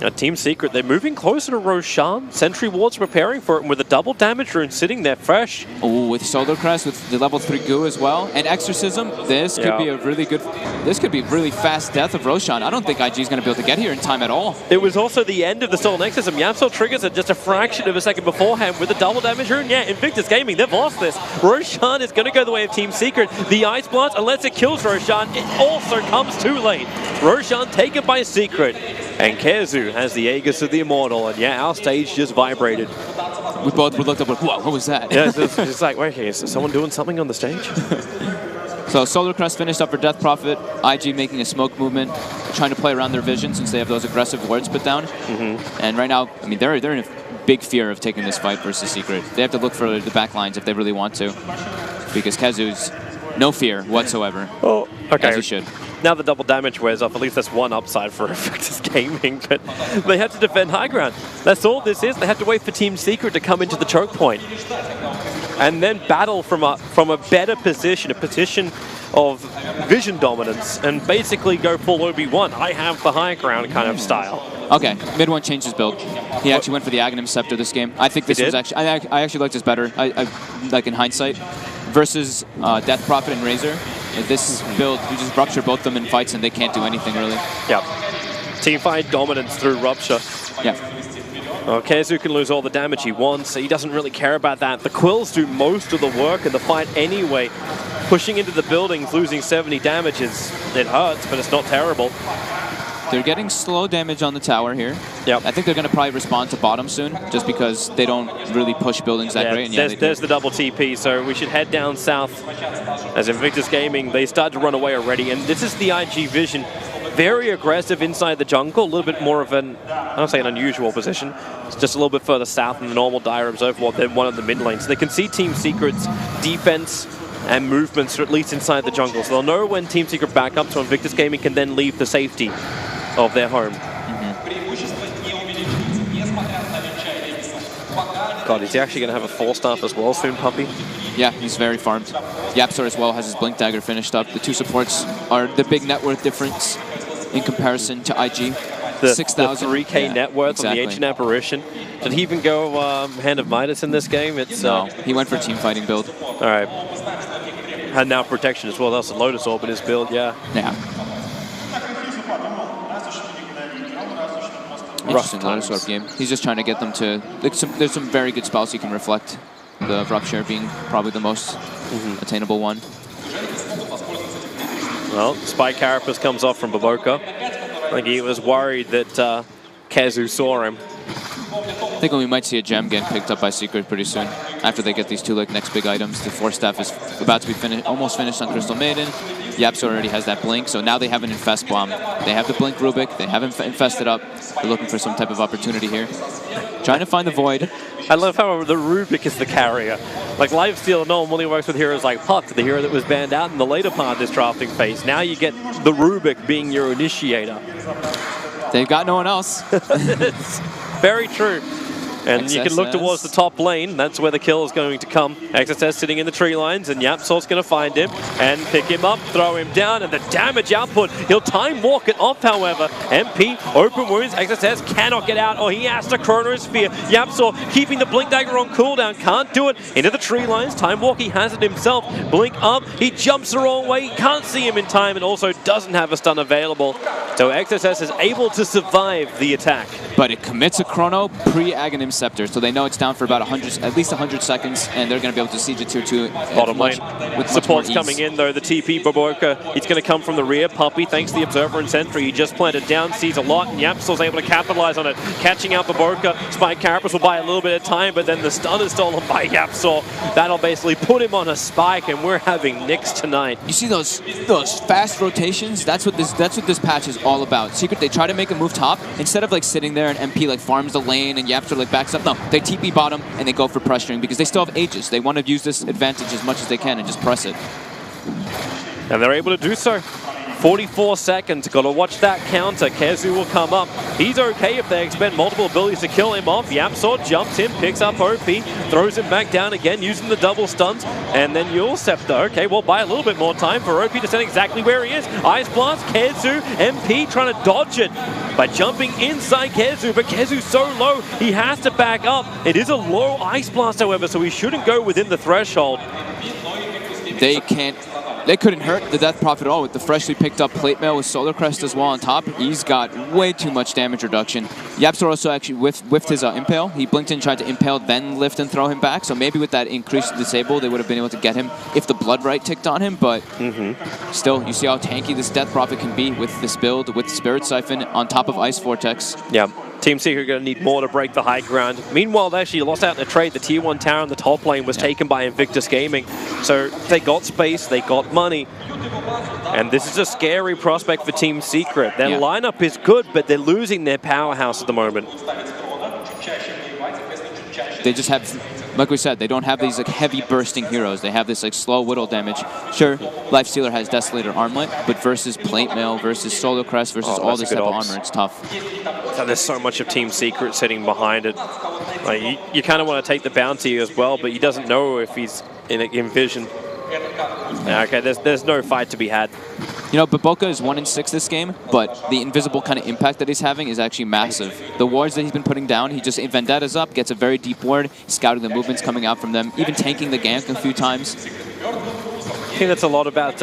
Now, Team Secret, they're moving closer to Roshan. Sentry Ward's preparing for it, and with a double damage rune sitting there fresh.
Oh, with Solar Crest, with the level 3 goo as well, and Exorcism, this could be a really good, this could be really fast death of Roshan. I don't think IG is going to be able to get here in time at all.
It was also the end of the Soul Exorcism. YapzOr triggers it just a fraction of a second beforehand with a double damage rune. Yeah, Invictus Gaming, they've lost this. Roshan is going to go the way of Team Secret. The Ice Blast, unless it kills Roshan, it also comes too late. Roshan taken by Secret. And Kezu has the Aegis of the Immortal, and yeah, our stage just vibrated.
We both looked up like, what was that?
Yeah, it's like, wait, is someone doing something on the stage?
So Solar Crest finished up for Death Prophet, IG making a smoke movement, trying to play around their vision since they have those aggressive wards put down. And right now, I mean, they're in a big fear of taking this fight versus Secret. They have to look for the back lines if they really want to, because Kezu's no fear whatsoever.
Oh, okay.
As he should.
Now the double damage wears off, at least that's one upside for Invictus Gaming, but they have to defend high ground. That's all this is. They have to wait for Team Secret to come into the choke point. And then battle from a better position, a position of vision dominance, and basically go full Obi-Wan. I have the high ground kind of style.
Okay, mid one changed his build. He actually went for the Aghanim Scepter this game. I think this was actually, I actually liked this better, I like in hindsight, versus Death Prophet and Razor. This build, you just rupture both of them in fights and they can't do anything really.
Yep. Teamfight dominance through rupture.
Yeah.
Kezu can lose all the damage he wants. He doesn't really care about that. The Quills do most of the work in the fight anyway. Pushing into the buildings, losing 70 damage it hurts, but it's not terrible.
They're getting slow damage on the tower here.
Yep.
I think they're going to probably respawn to bottom soon, just because they don't really push buildings that great. And
there's the double TP, so we should head down south. As Invictus Gaming, they start to run away already, and this is the IG vision. Very aggressive inside the jungle, a little bit more of an, I don't say an unusual position. It's just a little bit further south than the normal dire observer than one of the mid lanes. So they can see Team Secret's defense and movements, or at least inside the jungle. So they'll know when Team Secret back up, so Invictus Gaming can then leave the safety of their home. God, is he actually going to have a 4-staff as well soon, Puppy?
Yeah, he's very farmed. YapzOr as well has his Blink Dagger finished up. The two supports are the big net worth difference in comparison to IG.
The
6,000.
3K net worth on the Ancient Apparition. Did he even go Hand of Midas in this game?
No, he went for team fighting build.
All right. And now protection as well. That's a Lotus Orb in his build, yeah.
Yeah. Interesting Lotus Orb game. He's just trying to get them to... There's some very good spells you can reflect. The Rupture being probably the most attainable one.
Well, Spike Carapace comes off from Baboka. Like he was worried that Kazu saw him.
I think we might see a gem getting picked up by Secret pretty soon. After they get these two next big items, the Force Staff is about to be almost finished on Crystal Maiden. Yaps already has that Blink, so now they have an Infest Bomb. They have the Blink Rubik, they have Infested up. They're looking for some type of opportunity here. Trying to find the Void.
I love how the Rubik is the carrier. Like Lifesteal normally works with heroes like Puck, the hero that was banned out in the later part of this drafting phase. Now you get the Rubik being your initiator.
They've got no one else.
It's very true. And you can look towards the top lane. That's where the kill is going to come. XSS sitting in the tree lines, and Yapsor's going to find him and pick him up, throw him down, and the damage output. He'll time walk it off, however. MP, open wounds. XSS cannot get out, or he has to Chronosphere. Yapsor keeping the Blink Dagger on cooldown. Can't do it. Into the tree lines. Time walk, he has it himself. Blink up. He jumps the wrong way. Can't see him in time, and also doesn't have a stun available. So XSS is able to survive the attack.
But it commits a Chrono pre-Aghanim Scepter, so they know it's down for about at least 100 seconds, and they're going to be able to siege it tier 2
bottom lane.
With
Support's coming in though. The TP Baboka, it's going to come from the rear. Puppy, thanks to the Observer and Sentry, he just planted down, sees a lot, and Yapsor's able to capitalize on it. Catching out Baboka, Spike Carapace will buy a little bit of time, but then the stun is stolen by Yapsor. That'll basically put him on a spike, and we're having nicks tonight.
You see those fast rotations? That's what this patch is all about. Secret, they try to make a move top instead of like sitting there and MP like farms the lane and Yapsor like backs up. No, they TP bottom and they go for pressuring because they still have Aegis. They want to use this advantage as much as they can and just press it.
And they're able to do so. 44 seconds, gotta watch that counter. Kazu will come up. He's okay if they expend multiple abilities to kill him off. Yapsor jumps in, picks up OP, throws him back down again using the double stuns. And then Yule Scepter. Okay, we'll buy a little bit more time for OP to send exactly where he is. Ice Blast, Kazu, MP trying to dodge it by jumping inside Kazu, but Kazu's so low, he has to back up. It is a low Ice Blast, however, so he shouldn't go within the threshold.
They couldn't hurt the Death Prophet at all with the freshly picked up Plate Mail with Solar Crest as well on top. He's got way too much damage reduction. Yapsor also actually whiffed his Impale. He blinked in, tried to Impale, then lift and throw him back. So maybe with that increased disable, they would have been able to get him if the Blood Right ticked on him. But still, you see how tanky this Death Prophet can be with this build, with Spirit Siphon on top of Ice Vortex.
Yeah. Team Secret are going to need more to break the high ground. Meanwhile, they actually lost out in a trade. The tier 1 tower on the top lane was taken by Invictus Gaming. So they got space, they got money. And this is a scary prospect for Team Secret. Their lineup is good, but they're losing their powerhouse at the moment.
They just have, like we said, they don't have these like heavy bursting heroes. They have this like slow whittle damage. Sure, Lifestealer has Desolator Armlet, but versus Plate Mail, versus Solar Crest, versus all this type of armor, it's tough.
So there's so much of Team Secret sitting behind it. Like, you kind of want to take the bounty as well, but he doesn't know if he's in vision. Okay, there's no fight to be had.
You know, Baboka is 1-6 this game, but the invisible kind of impact that he's having is actually massive. The wards that he's been putting down, he just Vendettas up, gets a very deep ward, scouting the movements coming out from them, even tanking the gank a few times.
I think that's a lot about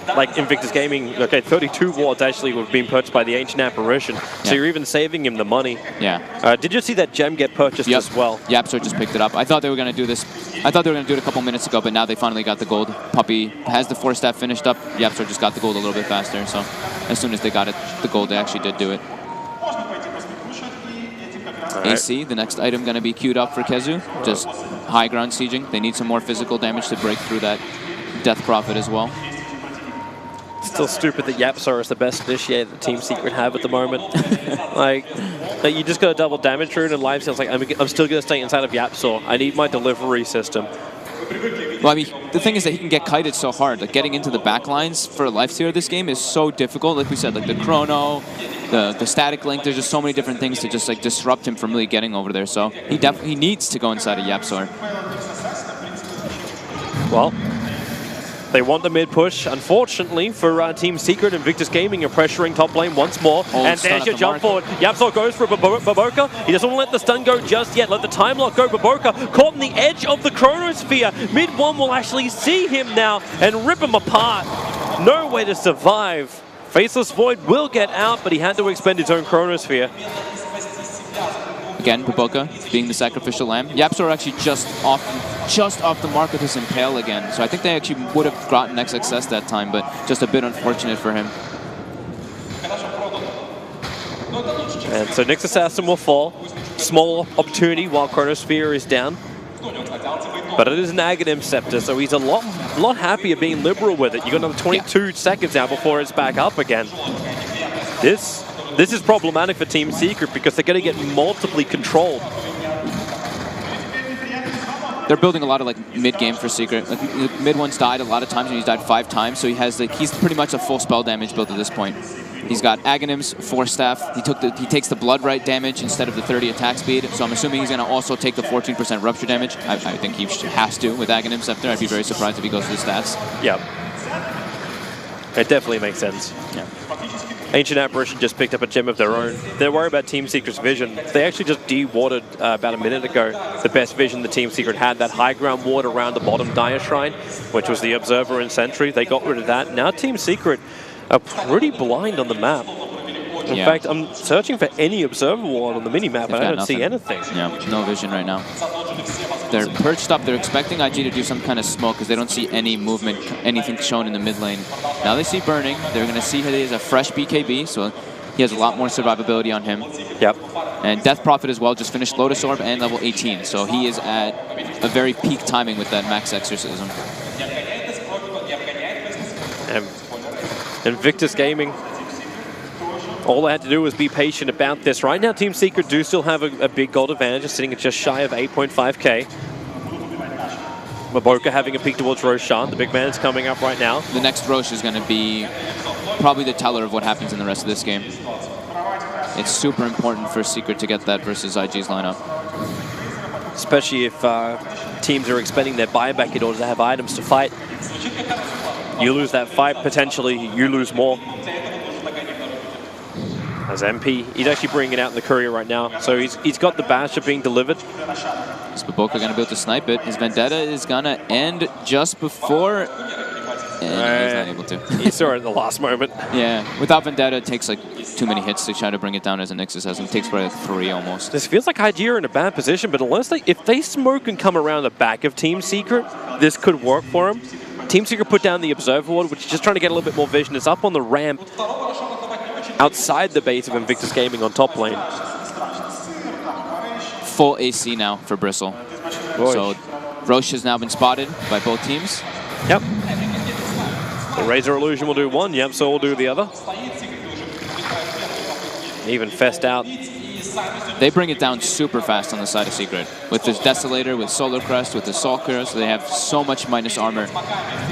like Invictus Gaming. Okay, 32 wards actually were being purchased by the Ancient Apparition, so you're even saving him the money.
Yeah.
Did you see that gem get purchased as well?
Yapsor just picked it up. I thought they were going to do this. I thought they were going to do it a couple minutes ago, but now they finally got the gold. Puppy has the Force Staff finished up. Yapsor just got the gold a little bit faster, so as soon as they got it, the gold, they actually did do it. AC, the next item going to be queued up for Kezu. Just high ground sieging. They need some more physical damage to break through that Death Prophet as well.
Still stupid that Yapsor is the best initiator that Team Secret have at the moment. like you just got a double damage rune and life steal's like, I'm still going to stay inside of Yapsor. I need my delivery system.
Well, I mean, the thing is that he can get kited so hard. Like, getting into the back lines for a Lifestealer this game is so difficult. Like we said, like the Chrono, the static link, there's just so many different things to just like disrupt him from really getting over there. So he needs to go inside of Yapsor.
Well, they want the mid push. Unfortunately for Team Secret, Invictus Gaming are pressuring top lane once more. And there's your jump forward. Yapsor goes for Baboka. He doesn't want to let the stun go just yet. Let the time lock go. Baboka caught in the edge of the Chronosphere. Mid one will actually see him now and rip him apart. No way to survive. Faceless Void will get out, but he had to expend his own Chronosphere.
Again, Baboka being the sacrificial lamb. YapzOr actually just off the mark with his Impale again. So I think they actually would have gotten XXS that time, but just a bit unfortunate for him.
And so Nyx Assassin will fall. Small opportunity while Chronosphere is down. But it is an Aghanim Scepter, so he's a lot happier being liberal with it. You got another 22 seconds now before it's back up again. This is problematic for Team Secret because they're going to get multiply controlled.
They're building a lot of like mid game for Secret. Like mid one's died a lot of times, and he's died 5 times, so he's pretty much a full spell damage build at this point. He's got Aghanims, Force Staff. He takes the Blood Right damage instead of the 30 attack speed. So I'm assuming he's going to also take the 14% rupture damage. I think he has to with Aghanim Scepter. I'd be very surprised if he goes to the stats.
Yeah. It definitely makes sense.
Yeah.
Ancient Apparition just picked up a gem of their own. They're worried about Team Secret's vision. They actually just de-watered about a minute ago the best vision the Team Secret had, that high ground ward around the bottom Dire Shrine, which was the Observer and Sentry. They got rid of that. Now Team Secret are pretty blind on the map. In fact, I'm searching for any Observer ward on the mini-map, and I don't see anything.
Yeah, no vision right now. They're perched up. They're expecting IG to do some kind of smoke because they don't see any movement, anything shown in the mid lane. Now they see Burning. They're going to see he has a fresh BKB, so he has a lot more survivability on him.
Yep.
And Death Prophet as well just finished Lotus Orb and level 18, so he is at a very peak timing with that max exorcism.
Invictus Gaming, all they had to do was be patient about this. Right now, Team Secret do still have a big gold advantage, sitting at just shy of 8.5k. Baboka having a peek towards Roshan. The big man is coming up right now.
The next Rosh is going to be probably the teller of what happens in the rest of this game. It's super important for Secret to get that versus IG's lineup.
Especially if teams are expending their buyback in order to have items to fight. You lose that fight, potentially you lose more. As MP, he's actually bringing it out in the courier right now. So he's got the Basher being delivered.
Is Baboka going to be able to snipe it? His Vendetta is going to end just before... And he's not able to.
He saw it at the last moment.
Yeah, without Vendetta, it takes like too many hits to try to bring it down as a Nyx Assassin. It takes probably like 3 almost.
This feels like IG are in a bad position, but unless if they smoke and come around the back of Team Secret, this could work for them. Team Secret put down the Observer Ward, which is just trying to get a little bit more vision. It's up on the ramp outside the base of Invictus Gaming on top lane.
Full AC now for Bristle.
Boy.
So Rosh has now been spotted by both teams.
Yep. The Razor Illusion will do one, yep, so we'll do the other. Even Fest out.
They bring it down super fast on the side of Secret. With this Desolator, with Solar Crest, with the Sulker, so they have so much minus armor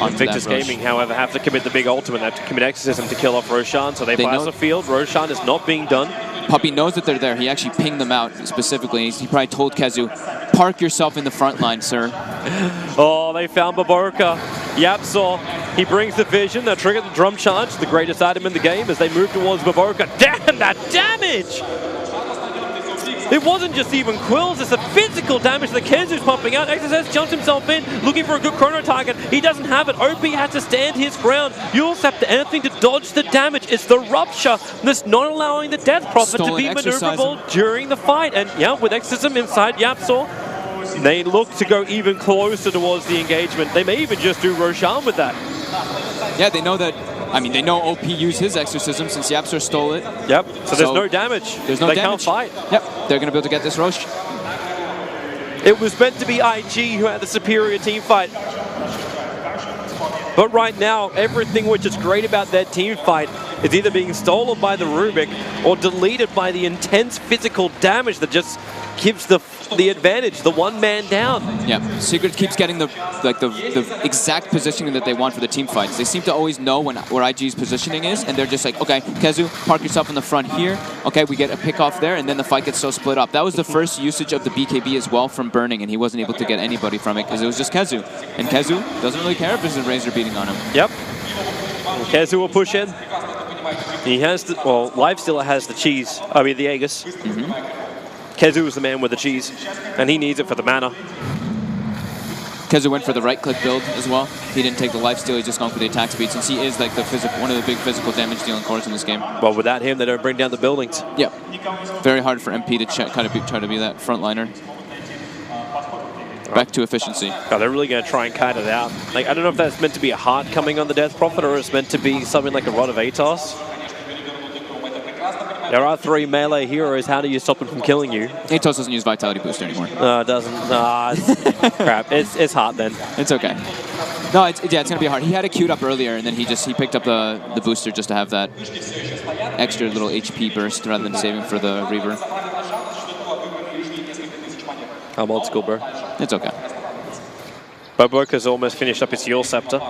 on
Invictus Gaming, however, have to commit the big ultimate. They have to commit Exorcism to kill off Roshan, so they blast the field. Roshan is not being done.
Puppey knows that they're there. He actually pinged them out specifically. He probably told Kezu, park yourself in the front line, sir.
Oh, they found Baboka. YapzOr, he brings the vision. They'll trigger the drum charge, the greatest item in the game, as they move towards Baboka. Damn, that damage! It wasn't just even quills, it's the physical damage that Kenzu's pumping out. XSS jumps himself in, looking for a good chrono target. He doesn't have it. OP has to stand his ground. Yulsap anything to dodge the damage. It's the rupture that's not allowing the Death Prophet to be maneuverable during the fight. And yeah, with Exorcism inside YapzOr, they look to go even closer towards the engagement. They may even just do Roshan with that.
Yeah, they know that. I mean, they know OP used his Exorcism since YapzOr stole it.
Yep, so there's no damage.
There's no
damage. They
can't
fight.
Yep, they're going to be able to get this Rosh.
It was meant to be IG who had the superior team fight. But right now, everything which is great about that team fight is either being stolen by the Rubik or deleted by the intense physical damage that just gives the advantage, the one man down.
Yeah, Secret keeps getting the exact positioning that they want for the team fights. They seem to always know where IG's positioning is, and they're just like, okay, Kezu, park yourself in the front here. Okay, we get a pick off there, and then the fight gets so split up. That was the first usage of the BKB as well from Burning, and he wasn't able to get anybody from it because it was just Kezu. And Kezu doesn't really care if there's a Razor beating on him.
Yep. And Kezu will push in. He has the, well, Lifestealer has the cheese, I mean the Aegis. Kezu is the man with the cheese, and he needs it for the mana.
Keza went for the right-click build as well. He didn't take the lifesteal, he's just going for the attack speed, since he is like the one of the big physical damage-dealing cores in this game.
Well, without him, they don't bring down the buildings.
Yep. Very hard for MP to try to be that frontliner. Back to efficiency.
God, they're really going to try and kite it out. Like, I don't know if that's meant to be a heart coming on the Death Prophet or it's meant to be something like a Rod of Atos. There are 3 melee heroes. How do you stop them from killing you?
Atos doesn't use Vitality Booster anymore.
No, it doesn't. Crap. It's hard then.
It's okay. No, it's going to be hard. He had it queued up earlier, and then he picked up the booster just to have that extra little HP burst rather than saving for the Reaver.
I'm old school, bro.
It's okay.
Boboka's almost finished up his Yule Scepter.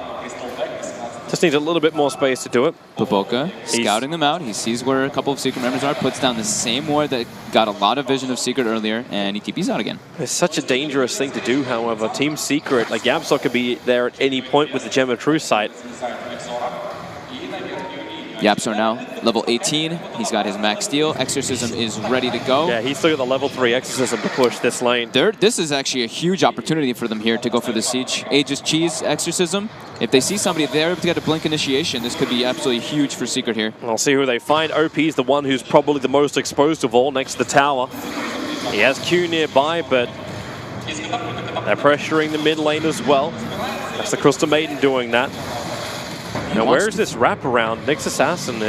Just needs a little bit more space to do it.
Boboka scouting them out. He sees where a couple of Secret members are, puts down the same ward that got a lot of vision of Secret earlier, and he TPs out again.
It's such a dangerous thing to do, however. Team Secret, like Yamsok could be there at any point with the Gem of Truth sight.
Yapsor now, level 18. He's got his max steal. Exorcism is ready to go.
Yeah, he's still got the level 3 Exorcism to push this lane.
This is actually a huge opportunity for them here to go for the Siege. Aegis Cheese Exorcism. If they see somebody there to get a Blink Initiation, this could be absolutely huge for Secret here.
I'll see who they find. OP is the one who's probably the most exposed of all next to the tower. He has Q nearby, but they're pressuring the mid lane as well. That's the Crystal Maiden doing that. Now, where is this wraparound? Next Assassin,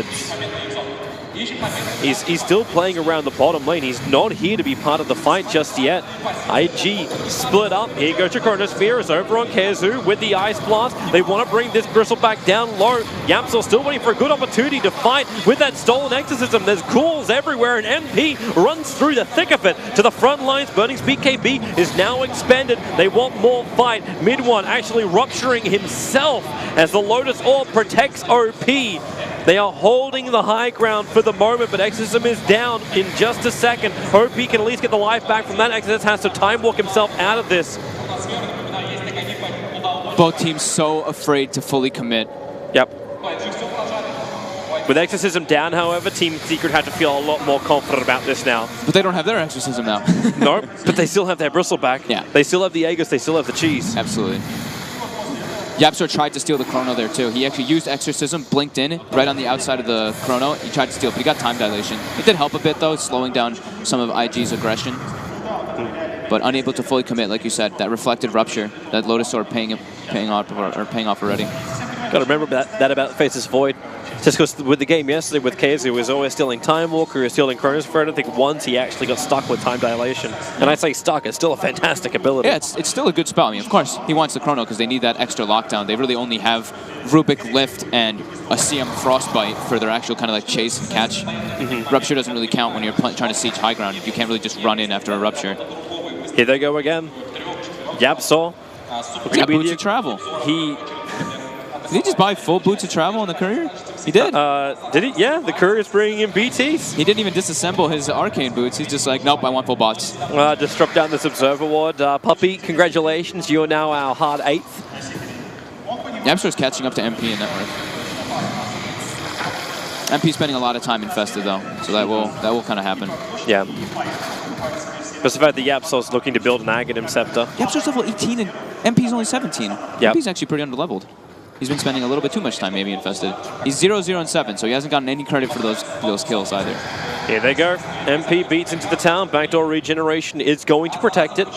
he's still playing around the bottom lane. He's not here to be part of the fight just yet. IG split up. Here goes Chronosphere is over on Kezu with the Ice Blast. They want to bring this Bristle back down low. Yamsel still waiting for a good opportunity to fight with that stolen Exorcism. There's ghouls everywhere, and MP runs through the thick of it to the front lines. Burning's BKB is now expanded. They want more fight. Mid one actually rupturing himself as the Lotus Orb protects OP. They are holding the high ground for the moment, but Exorcism is down in just a second. OP can at least get the life back from that. Exorcism has to time walk himself out of this.
Both teams so afraid to fully commit.
Yep. With Exorcism down, however, Team Secret had to feel a lot more confident about this now.
But they don't have their Exorcism now.
No, but they still have their Bristle back.
Yeah.
They still have the Aegis, they still have the cheese.
Absolutely. Yapsor tried to steal the Chrono there too. He actually used Exorcism, blinked in, right on the outside of the Chrono. He tried to steal, but he got time dilation. It did help a bit though, slowing down some of IG's aggression. But unable to fully commit, like you said, that reflected Rupture, that Lotus Orb paying off already.
Got to remember that about Faces Void. Just because with the game yesterday with Kezu, he was always stealing Time Walker, he was stealing Chronosphere. I don't think once he actually got stuck with Time Dilation. And I say stuck, it's still a fantastic ability.
Yeah, it's still a good spell. I mean, of course, he wants the Chrono because they need that extra lockdown. They really only have Rubik Lift and a CM Frostbite for their actual kind of like chase and catch. Rupture doesn't really count when you're trying to siege high ground. You can't really just run in after a Rupture.
Here they go again. Yapsor.
He got Boots of Travel. Did he just buy full Boots of Travel on the Courier? He did.
Did he? Yeah, the Courier's bringing in BTs.
He didn't even disassemble his Arcane Boots. He's just like, nope, I want full bots.
Just drop down this Observer Ward. Puppy, congratulations. You're now our hard 8th.
Yapsor's catching up to MP in net worth. MP spending a lot of time infested though, so that will kind of happen.
Yeah. Just the fact that Yapsor's looking to build an Aghanim Scepter.
Yapsor's level 18 and MP's only 17.
Yep.
MP's actually pretty underleveled. He's been spending a little bit too much time maybe infested. He's 0-0-7, so he hasn't gotten any credit for those kills either.
Here they go. MP beats into the town. Backdoor regeneration is going to protect it.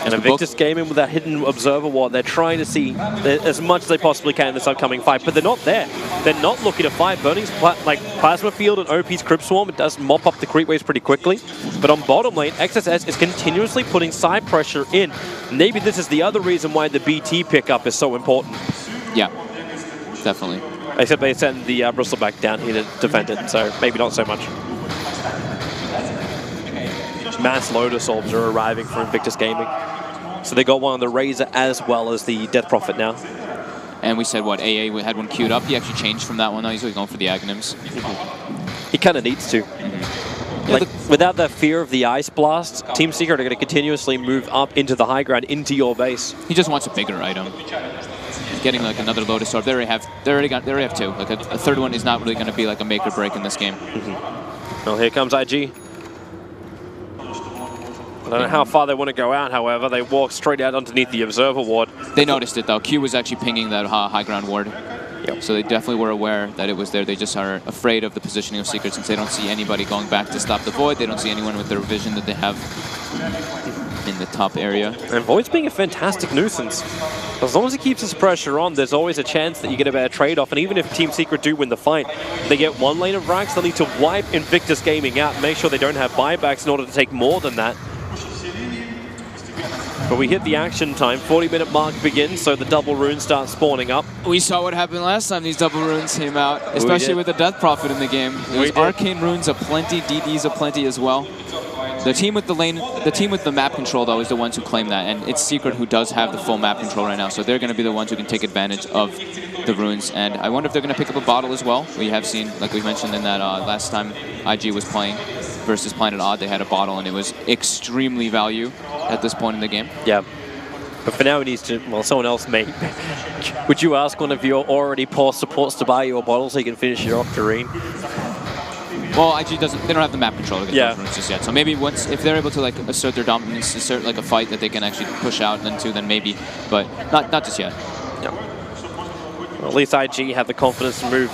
And Invictus Gaming with that hidden Observer Ward. They're trying to see as much as they possibly can in this upcoming fight, but they're not there. They're not looking to fight. Burning's Plasma Field and OP's Crypt Swarm, it does mop up the creep waves pretty quickly. But on bottom lane, XSS is continuously putting side pressure in. Maybe this is the other reason why the BT pickup is so important.
Yeah, definitely.
Except they send the Bristle back down here to defend it, so maybe not so much. Mass Lotus Orbs are arriving for Invictus Gaming. So they got one on the Razor as well as the Death Prophet now.
And we said, what, AA had one queued up. He actually changed from that one, though. He's going for the Aghanims.
He kind of needs to. Like, without that fear of the Ice Blast, Team Secret are going to continuously move up into the high ground, into your base.
He just wants a bigger item. Getting like another Lotus Orb. They already have two. Like a third one is not really going to be like a make or break in this game.
Well, here comes IG. I don't know how far they want to go out, however. They walk straight out underneath the observer ward.
They noticed it, though. Q was actually pinging that high ground ward.
Yep.
So they definitely were aware that it was there. They just are afraid of the positioning of Secret since they don't see anybody going back to stop the Void. They don't see anyone with their vision that they have in the top area.
And Void's being a fantastic nuisance. As long as he keeps his pressure on, there's always a chance that you get a better trade-off. And even if Team Secret do win the fight, they get one lane of racks, they'll need to wipe Invictus Gaming out and make sure they don't have buybacks in order to take more than that. But we hit the action time. 40-minute mark begins, so the double runes start spawning up.
We saw what happened last time these double runes came out, especially with the Death Prophet in the game. There's arcane runes aplenty, DDs aplenty as well. The team with the map control, though, is the ones who claim that, and it's Secret who does have the full map control right now, so they're going to be the ones who can take advantage of the runes. And I wonder if they're going to pick up a bottle as well. We have seen, like we mentioned in that last time IG was playing versus Planet Odd, they had a bottle, and it was extremely value at this point in the game.
Yeah. But for now, he needs to, well, someone else may. Would you ask one of your already poor supports to buy you a bottle so you can finish your Octarine?
Well, IG doesn't. They don't have the map control against those runes just yet. So maybe once, if they're able to like assert their dominance, assert like a fight that they can actually push out into, then maybe. But not just yet.
Yeah. Well, at least IG have the confidence to move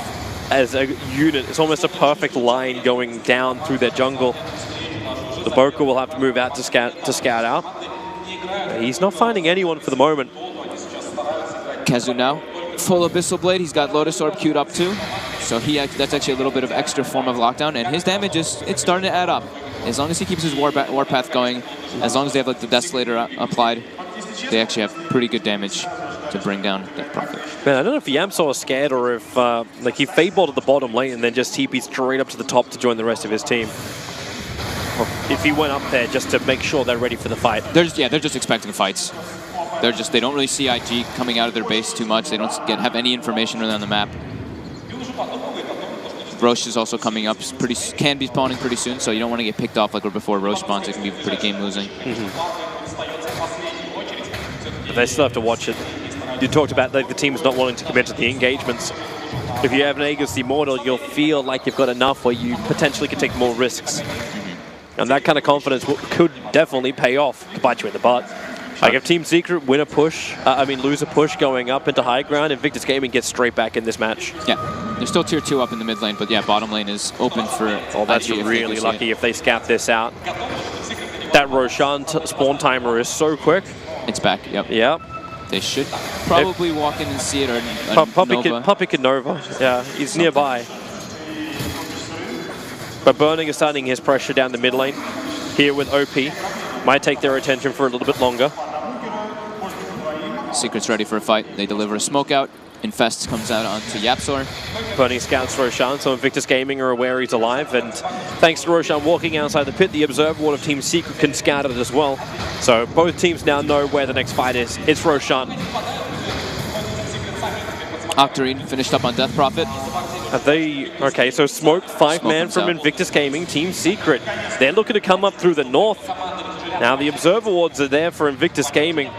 as a unit. It's almost a perfect line going down through their jungle. The Boka will have to move out to scout out. He's not finding anyone for the moment.
Kazu now, full Abyssal Blade. He's got Lotus Orb queued up too. So that's actually a little bit of extra form of lockdown, and his damage it's starting to add up. As long as he keeps his warpath going, as long as they have like the Desolator applied, they actually have pretty good damage to bring down Death Prophet.
Man, I don't know if Yamsaw is scared or if like he fade-balled at the bottom lane and then just TP'd straight up to the top to join the rest of his team. Or if he went up there just to make sure they're ready for the fight.
They're just expecting fights. They don't really see IG coming out of their base too much. They don't have any information on the map. Roche is also coming up. Can be spawning pretty soon, so you don't want to get picked off like before Roche spawns. It can be pretty game losing.
But they still have to watch it. You talked about like the team's not wanting to commit to the engagements. If you have an Aegis the Immortal, you'll feel like you've got enough where you potentially can take more risks. And that kind of confidence could definitely pay off to bite you in the butt. Like if Team Secret lose a push going up into high ground, Invictus Gaming gets straight back in this match.
Yeah, they're still tier 2 up in the mid lane, but yeah, bottom lane is open for
Oh, that's really lucky if they scout this out. That Roshan spawn timer is so quick.
It's back, yep.
Yep.
They should probably walk in and see it, or
Puppy could Nova. Yeah, he's nearby. But Burning is starting his pressure down the mid lane here with OP. Might take their attention for a little bit longer.
Secret's ready for a fight. They deliver a smoke out. Infest comes out onto Yapzor.
Burning scouts Roshan, so Invictus Gaming are aware he's alive, and thanks to Roshan walking outside the pit, the Observer Ward of Team Secret can scout it as well. So both teams now know where the next fight is. It's Roshan.
Octarine finished up on Death Prophet.
Okay, so Smoke, 5-man from Invictus Gaming, Team Secret. They're looking to come up through the north. Now the Observer Wards are there for Invictus Gaming.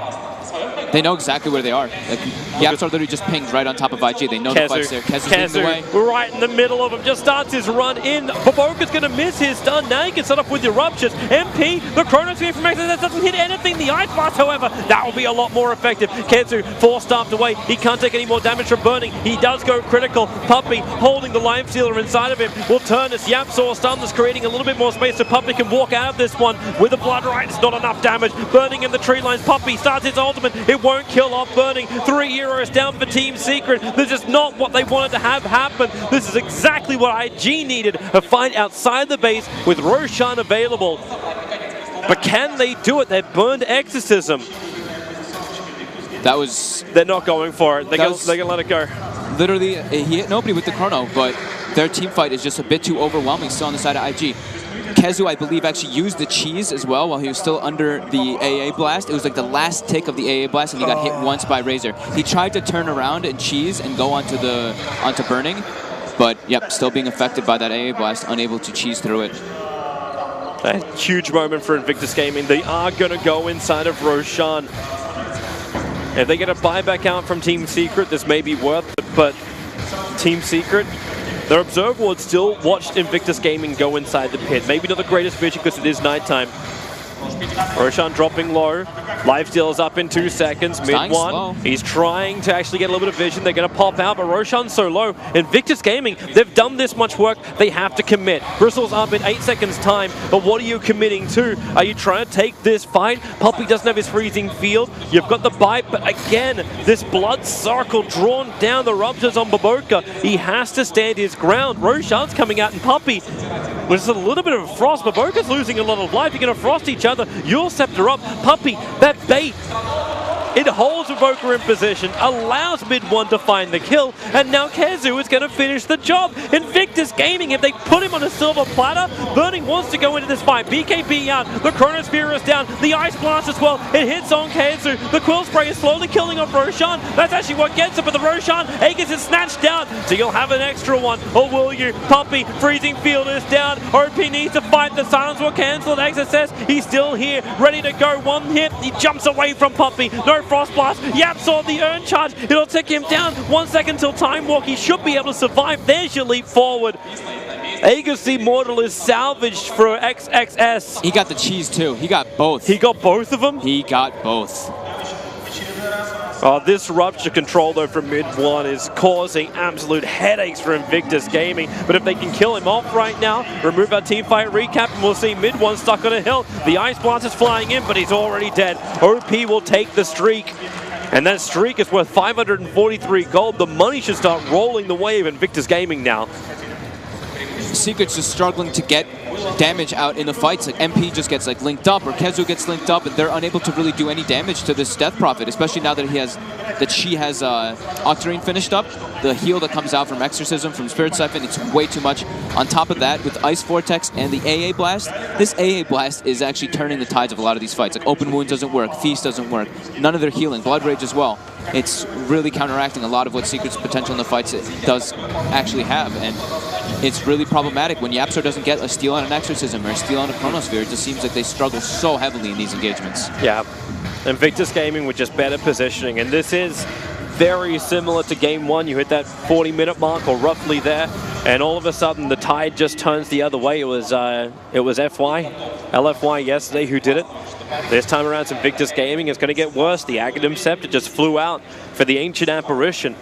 They know exactly where they are. Like, Yapzor literally just pinged right on top of IG. They know the fight's there. Kezu's leading the way.
We're right in the middle of him. Just starts his run in. Baboka's going to miss his stun. Now he can set up with Eruptions. MP, the Chronosphere from Exodus, that doesn't hit anything. The Ice Blast, however, that will be a lot more effective. Kezu, 4-staffed away. He can't take any more damage from Burning. He does go critical. Puppy, holding the Life Stealer inside of him, will turn this Yapzor stun that's creating a little bit more space so Puppy can walk out of this one with a Blood Right. It's not enough damage. Burning in the tree lines. Puppy starts his ultimate. It won't kill off Burning. 3 heroes down for Team Secret. This is not what they wanted to have happen. This is exactly what IG needed. A fight outside the base with Roshan available. But can they do it? They've burned Exorcism. They're not going for it. They're going to let it go.
Literally, he hit nobody with the Chrono, but their team fight is just a bit too overwhelming still on the side of IG. Kezu, I believe, actually used the cheese as well while he was still under the AA blast. It was like the last tick of the AA blast, and he got hit once by Razor. He tried to turn around and cheese and go onto Burning, but yep, still being affected by that AA blast, unable to cheese through it.
A huge moment for Invictus Gaming. They are going to go inside of Roshan. If they get a buyback out from Team Secret, this may be worth it, but Team Secret, their Observer Ward still watched Invictus Gaming go inside the pit. Maybe not the greatest vision because it is nighttime, Roshan dropping low. Lifesteal's up in 2 seconds. Mid
dying
one.
slow.
He's trying to actually get a little bit of vision. They're going to pop out, but Roshan's so low. Invictus Gaming, they've done this much work. They have to commit. Bristle's up in 8 seconds time, but what are you committing to? Are you trying to take this fight? Puppy doesn't have his freezing field. You've got the bite, but again, this blood circle drawn down the ruptures on Baboka. He has to stand his ground. Roshan's coming out, and Puppy with just a little bit of a frost. Baboka's losing a lot of life. You're going to frost each other. You'll scepter up. Puppy, that bait, it holds Baboka in position, allows mid one to find the kill, and now Kezu is going to finish the job. Invictus Gaming, if they put him on a silver platter, Burning wants to go into this fight. BKB out, the Chronosphere is down, the Ice Blast as well, it hits on Kezu, the Quill Spray is slowly killing off Roshan, that's actually what gets it, but the Roshan, Aegis is snatched down, so you'll have an extra one, or will you? Puppy, Freezing Field is down, OP needs to fight, the silence will cancel, and Exit says he's still here, ready to go, one hit, he jumps away from Puppy, no Frost Blast, Yaps on the Urn Charge, it'll take him down, 1 second till Time Walk, he should be able to survive, there's your leap forward. Aegis Immortal is salvaged for XXS.
He got the cheese too. He got both.
He got both of them?
He got both.
This rupture control though from mid one is causing absolute headaches for Invictus Gaming. But if they can kill him off right now, remove our team fight recap, and we'll see mid one stuck on a hill. The Ice Blast is flying in, but he's already dead. OP will take the streak. And that streak is worth 543 gold. The money should start rolling the way of Invictus Gaming now.
Secret's just struggling to get damage out in the fights. Like MP just gets like linked up, or Kezu gets linked up, and they're unable to really do any damage to this Death Prophet, especially now that she has Octarine finished up. The heal that comes out from Exorcism, from Spirit Siphon, it's way too much. On top of that, with Ice Vortex and the AA Blast, this AA Blast is actually turning the tides of a lot of these fights. Like Open Wound doesn't work, Feast doesn't work, none of their healing, Blood Rage as well. It's really counteracting a lot of what Secret's potential in the fights it does actually have, and it's really problematic when Yapso doesn't get a steal on an Exorcism or a steal on a Chronosphere. It just seems like they struggle so heavily in these engagements.
Yeah, Invictus Gaming with just better positioning, and this is very similar to game one. You hit that 40-minute mark or roughly there, and all of a sudden the tide just turns the other way. It was LFY yesterday who did it. This time around, it's Invictus Gaming. It's going to get worse. The Aghanim Scepter just flew out for the Ancient Apparition.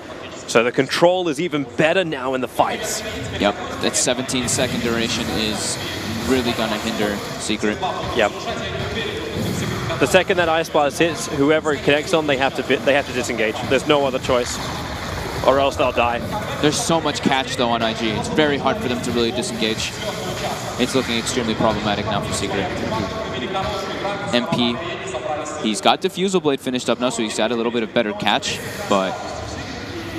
So the control is even better now in the fights. Yep,
that 17-second duration is really going to hinder Secret.
Yep. The second that Ice Blast hits, whoever it connects on, they have to disengage. There's no other choice, or else they'll die.
There's so much catch though on IG. It's very hard for them to really disengage. It's looking extremely problematic now for Secret. MP, he's got Diffusal Blade finished up now, so he's got a little bit of better catch, but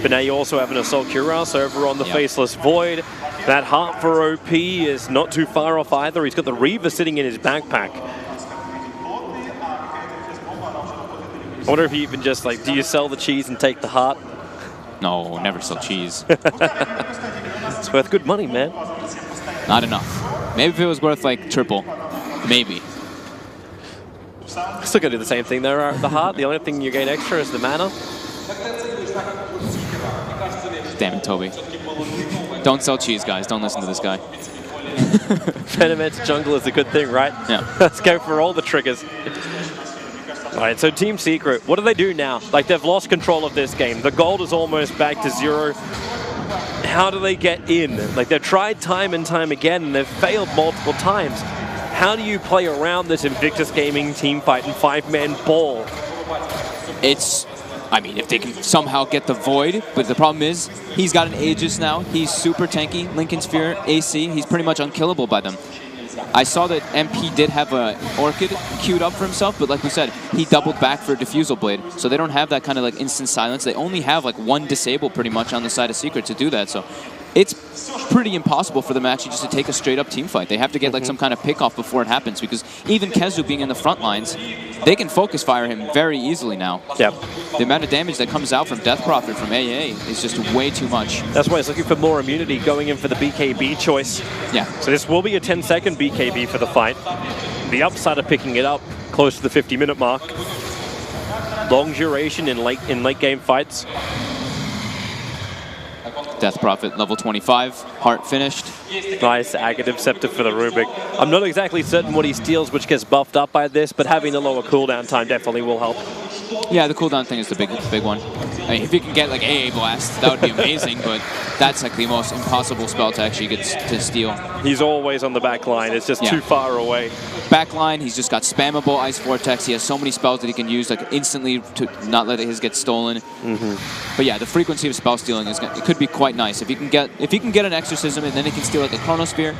now you also have an Assault Cuirass over on the Faceless Void. That Heart for OP is not too far off either. He's got the Reaver sitting in his backpack. I wonder if he even just, like, do you sell the cheese and take the heart?
No, never sell cheese.
It's worth good money, man.
Not enough. Maybe if it was worth, like, triple. Maybe.
Still gonna do the same thing there. The heart, the only thing you gain extra is the mana.
Damn it, Toby. Don't sell cheese, guys. Don't listen to this guy.
Venomance jungle is a good thing, right?
Yeah.
Let's go for all the triggers. All right, so Team Secret, what do they do now? Like, they've lost control of this game. The gold is almost back to 0. How do they get in? Like, they've tried time and time again, and they've failed multiple times. How do you play around this Invictus Gaming team fight and 5-man ball?
I mean, if they can somehow get the Void, but the problem is, he's got an Aegis now, he's super tanky, Lincoln Sphere, AC, he's pretty much unkillable by them. I saw that MP did have an Orchid queued up for himself, but like we said, he doubled back for a Diffusal Blade, so they don't have that kind of like instant silence. They only have like one disable pretty much on the side of Secret to do that, so it's pretty impossible for them actually just to take a straight-up team fight. They have to get like some kind of pick-off before it happens, because even Kezu being in the front lines, they can focus fire him very easily now.
Yep.
The amount of damage that comes out from Death Prophet from AA is just way too much.
That's why he's looking for more immunity, going in for the BKB choice.
Yeah.
So this will be a 10-second BKB for the fight. The upside of picking it up close to the 50-minute mark. Long duration in late game fights.
Death Prophet, level 25. Heart finished.
Nice Agative Scepter for the Rubik. I'm not exactly certain what he steals, which gets buffed up by this, but having a lower cooldown time definitely will help.
Yeah, the cooldown thing is the big one. I mean, if you can get like AA Blast, that would be amazing, but that's like the most impossible spell to actually get to steal.
He's always on the back line. It's just too far away.
Backline, he's just got spammable Ice Vortex. He has so many spells that he can use like instantly to not let his get stolen. But yeah, the frequency of spell stealing it could be quite nice. If he can get an Exorcism and then he can steal like a Chronosphere,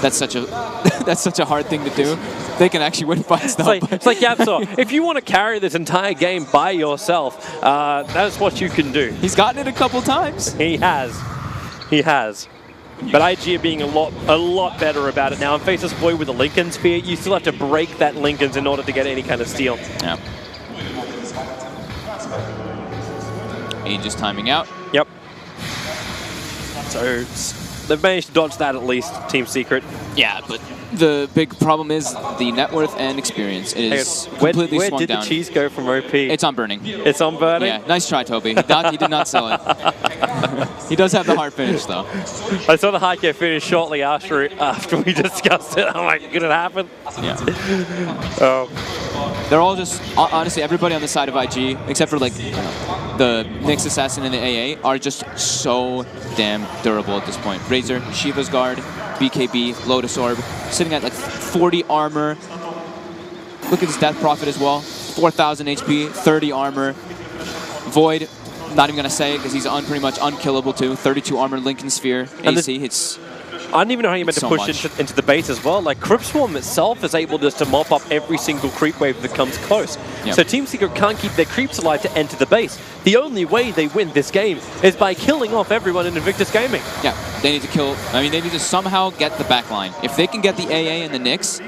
that's such a hard thing to do. They can actually win fights though.
It's like Yapsor, if you want to carry this entire game by yourself, that's what you can do.
He's gotten it a couple times.
He has. He has. But IG are being a lot better about it now. And Faceless Void with the Lincoln Sphere, you still have to break that Lincoln's in order to get any kind of steal.
Yeah. Aegis timing out.
Yep. So they've managed to dodge that at least, Team Secret.
Yeah, but the big problem is the net worth and experience. It is completely
where
swung
did
down.
the cheese go from OP?
It's on burning.
It's on burning?
Yeah, nice try, Toby. He did not sell it. He does have the hard finish, though.
I saw the hard kick finish shortly after we discussed it. I'm like, could it happen?
Yeah.
Oh.
They're all just, honestly, everybody on the side of IG, except for like the Nyx Assassin and the AA, are just so damn durable at this point. Razor, Shiva's Guard, BKB, Lotus Orb, sitting at like 40 armor. Look at this Death Prophet as well. 4,000 HP, 30 armor. Void, not even going to say it because he's pretty much unkillable too. 32 armor, Lincoln Sphere, AC. It's
I don't even know how you meant to
so
push into the base as well. Like, Crypt Swarm itself is able just to mop up every single creep wave that comes close.
Yep.
So Team Secret can't keep their creeps alive to enter the base. The only way they win this game is by killing off everyone in Invictus Gaming.
Yeah, they need to kill, they need to somehow get the backline. If they can get the AA and the Nyx,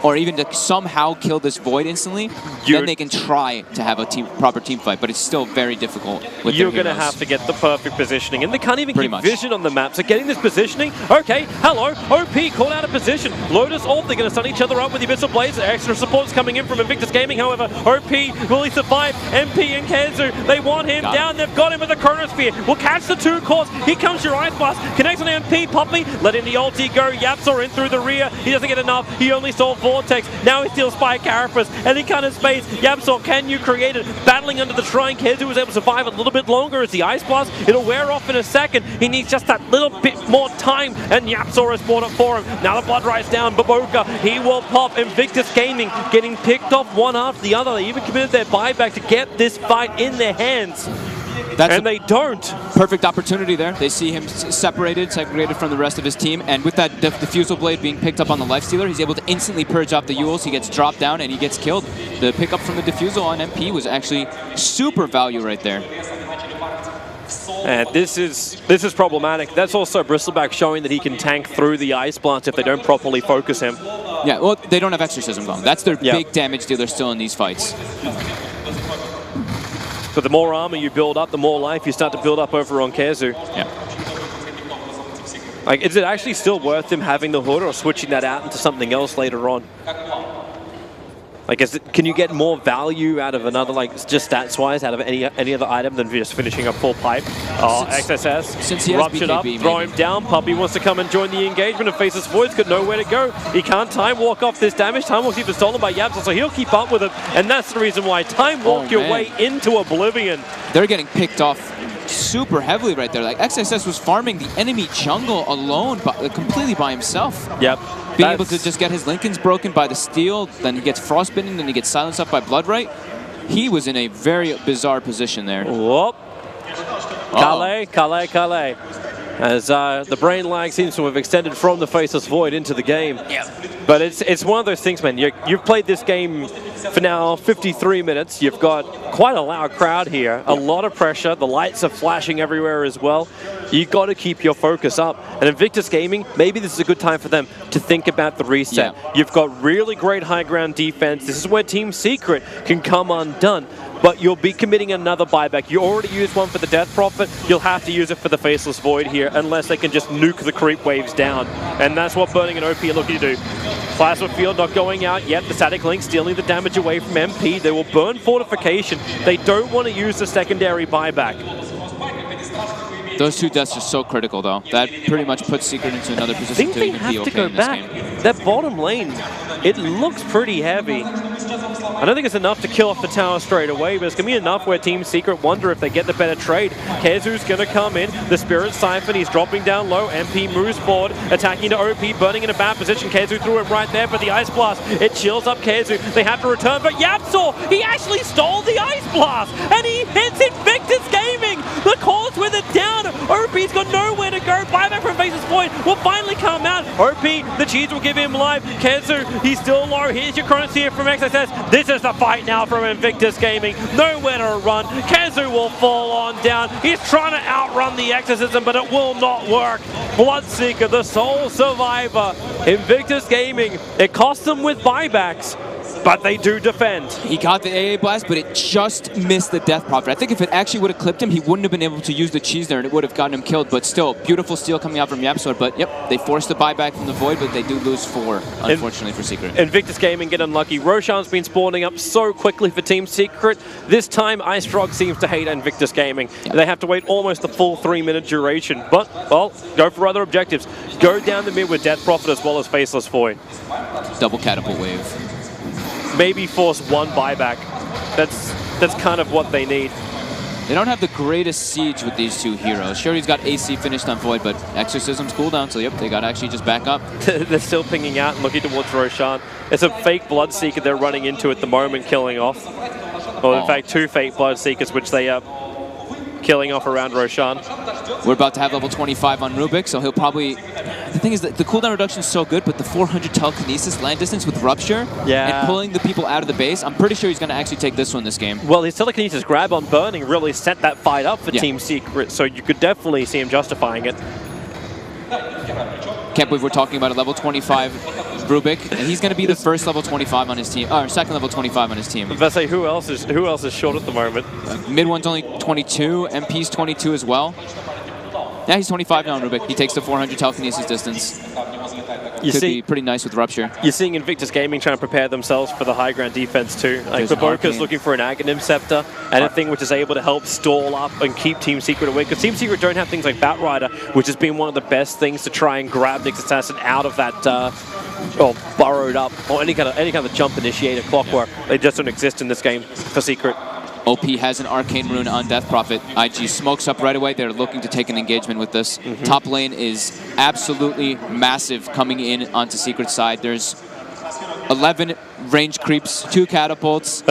or even to somehow kill this Void instantly, then they can try to have a proper team fight, but it's still very difficult with
You're going to have to get the perfect positioning, and they can't even keep vision on the map, so getting this positioning, okay, hello, OP caught out of position, Lotus Orb, they're going to stun each other up with the Abyssal Blades, extra supports coming in from Invictus Gaming, however, OP, will he survive? MP and Kenzu, they want him down, they've got him with the Chronosphere, will catch the 2 cores, here comes your Ice Blast, connects on MP, Poppy, letting the ulti go, Yapsor in through the rear, he doesn't get enough, he only saw Vortex, now he steals Spy Carapace, and he kind of space, Yapsor, can you create it? Battling under the Shrine, Kenzu was able to survive a little bit longer as the Ice Blast, it'll wear off in a second, he needs just that little bit more time, and Yapsor has brought it for him, now the Blood Ride's down, Baboka, he will pop, Invictus Gaming getting picked off one after the other, they even committed their buyback to get this fight in their hands. And they don't.
Perfect opportunity there. They see him segregated from the rest of his team, and with that Diffusal Blade being picked up on the Lifestealer, he's able to instantly purge off the Yules. He gets dropped down and he gets killed. The pickup from the Diffusal on MP was actually super value right there.
And this is problematic. That's also Bristleback showing that he can tank through the Ice Blast if they don't properly focus him.
Yeah, well, they don't have Exorcism going. That's their big damage dealer still in these fights.
But the more armor you build up, the more life you start to build up over on Kezu.
Yeah.
Like, is it actually still worth him having the hood or switching that out into something else later on? Like, can you get more value out of another, like, just stats-wise, out of any other item than just finishing a full pipe? Oh, XSS,
since he has
ruptured up, throw him down. Puppy wants to come and join the engagement and Faceless Void's got nowhere to go. He can't time walk off this damage. Time walk's even stolen by Yapsor, so he'll keep up with it. And that's the reason why. Time walk your way into Oblivion.
They're getting picked off super heavily right there. Like, XSS was farming the enemy jungle alone, completely by himself.
Yep.
Being able to just get his Lincolns broken by the steel, then he gets frostbitten, then he gets silenced up by Bloodright. He was in a very bizarre position there.
Whoop. Calais. As the brain lag seems to have extended from the Faceless Void into the game.
Yeah.
But it's one of those things, man. You've played this game for now 53 minutes. You've got quite a loud crowd here. A lot of pressure. The lights are flashing everywhere as well. You've got to keep your focus up. And Invictus Gaming, maybe this is a good time for them to think about the reset. Yeah. You've got really great high ground defense. This is where Team Secret can come undone. But you'll be committing another buyback. You already used one for the Death Prophet. You'll have to use it for the Faceless Void here, unless they can just nuke the creep waves down. And that's what Burning and OP are looking to do. Plasma Field not going out yet. The Static Link stealing the damage away from MP. They will burn Fortification. They don't want to use the secondary buyback.
Those 2 deaths are so critical, though. That pretty much puts Secret into another
I
position
think
to
they
even
have
be
to
okay
go
in this
back.
game.
That bottom lane, it looks pretty heavy. I don't think it's enough to kill off the tower straight away, but it's going to be enough where Team Secret wonder if they get the better trade. Kezu's going to come in. The Spirit Siphon, he's dropping down low. MP moves forward, attacking to OP, burning in a bad position. Kezu threw it right there, but the Ice Blast, it chills up Kezu. They have to return, but Yapsor, he actually stole the Ice Blast, and he hits Invictus Gaming. The cause with it down. OP's got nowhere to go. Buyback from Faces Point will finally come out. OP, the cheese will give him life. Kezu, he's still low. Here's your Chronosphere from XSS. This is the fight now from Invictus Gaming. Nowhere to run. Kezu will fall on down. He's trying to outrun the Exorcism, but it will not work. Bloodseeker, the sole survivor. Invictus Gaming, it cost them with buybacks, but they do defend.
He got the AA Blast, but it just missed the Death Prophet. I think if it actually would have clipped him, he wouldn't have been able to use the cheese there, and it would have gotten him killed. But still, beautiful steal coming out from Yapsor. But yep, they forced the buyback from the Void, but they do lose 4, unfortunately, for Secret.
Invictus Gaming get unlucky. Roshan's been spawning up so quickly for Team Secret. This time, Ice Frog seems to hate Invictus Gaming.
Yep.
They have to wait almost the full 3-minute duration. But, well, go for other objectives. Go down the mid with Death Prophet as well as Faceless Void.
Double catapult wave.
Maybe force 1 buyback. That's kind of what they need.
They don't have the greatest siege with these 2 heroes. Sure, he's got AC finished on Void, but Exorcism's cooldown, so yep, they got to actually just back up.
They're still pinging out and looking towards Roshan. It's a fake Bloodseeker they're running into at the moment, killing off. Or in fact, 2 fake Bloodseekers, which they are killing off around Roshan.
We're about to have level 25 on Rubik, so he'll probably... The thing is that the cooldown reduction is so good, but the 400 telekinesis land distance with Rupture and pulling the people out of the base, I'm pretty sure he's going to actually take this one this game.
Well, his telekinesis grab on Burning really set that fight up for Team Secret, so you could definitely see him justifying it.
Can't believe we're talking about a level 25 Rubik, and he's going to be the first level 25 on his team, or second level 25 on his team.
I was about to say, who else is short at the moment?
Mid one's only 22, MP's 22 as well. Yeah, he's 25 now on Rubik. He takes the 400 telekinesis distance. Could be pretty nice with Rupture.
You're seeing Invictus Gaming trying to prepare themselves for the high ground defense too. Like Baboka's looking for an Aghanim Scepter, anything which is able to help stall up and keep Team Secret away. Because Team Secret don't have things like Batrider, which has been one of the best things to try and grab Nyx Assassin out of that burrowed up, or any kind of jump initiator clockwork. They just don't exist in this game for Secret.
OP has an Arcane Rune on Death Prophet. IG smokes up right away. They're looking to take an engagement with this. Top lane is absolutely massive coming in onto Secret's side. There's 11 range creeps, 2 catapults.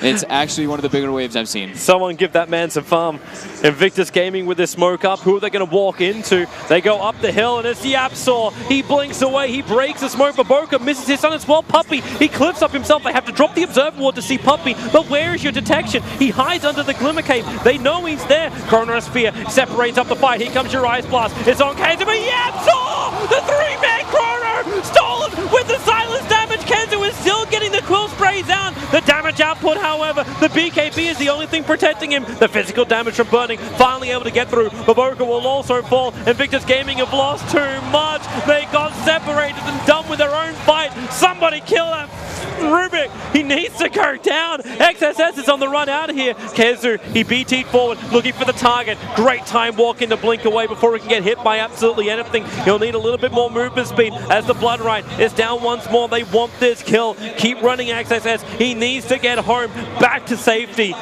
It's actually one of the bigger waves I've seen.
Someone give that man some farm. Invictus Gaming with this smoke up. Who are they going to walk into? They go up the hill, and it's Yapsor. He blinks away. He breaks the smoke. Baboka misses his son as well. Puppey, he clips up himself. They have to drop the Observer Ward to see Puppey. But where is your detection? He hides under the Glimmer Cave. They know he's there. Chronosphere separates up the fight. Here comes your Ice Blast. It's on Kenzu, but Yapsor! The 3-man Chrono! Stolen with the silence damage. Kenzu is still getting the Quill Sprays out. The damage output, however, the BKB is the only thing protecting him. The physical damage from Burning, finally able to get through. Baboka will also fall. Invictus Gaming have lost too much. They got separated and done with their own fight. Somebody kill that Rubik. He needs to go down. XSS is on the run out of here. Kezu, he BT'd forward, looking for the target. Great time walking to blink away before he can get hit by absolutely anything. He'll need a little bit more movement speed as the Blood Right is down once more. They want this kill. Keep running XSS. He needs to get home, back to safety.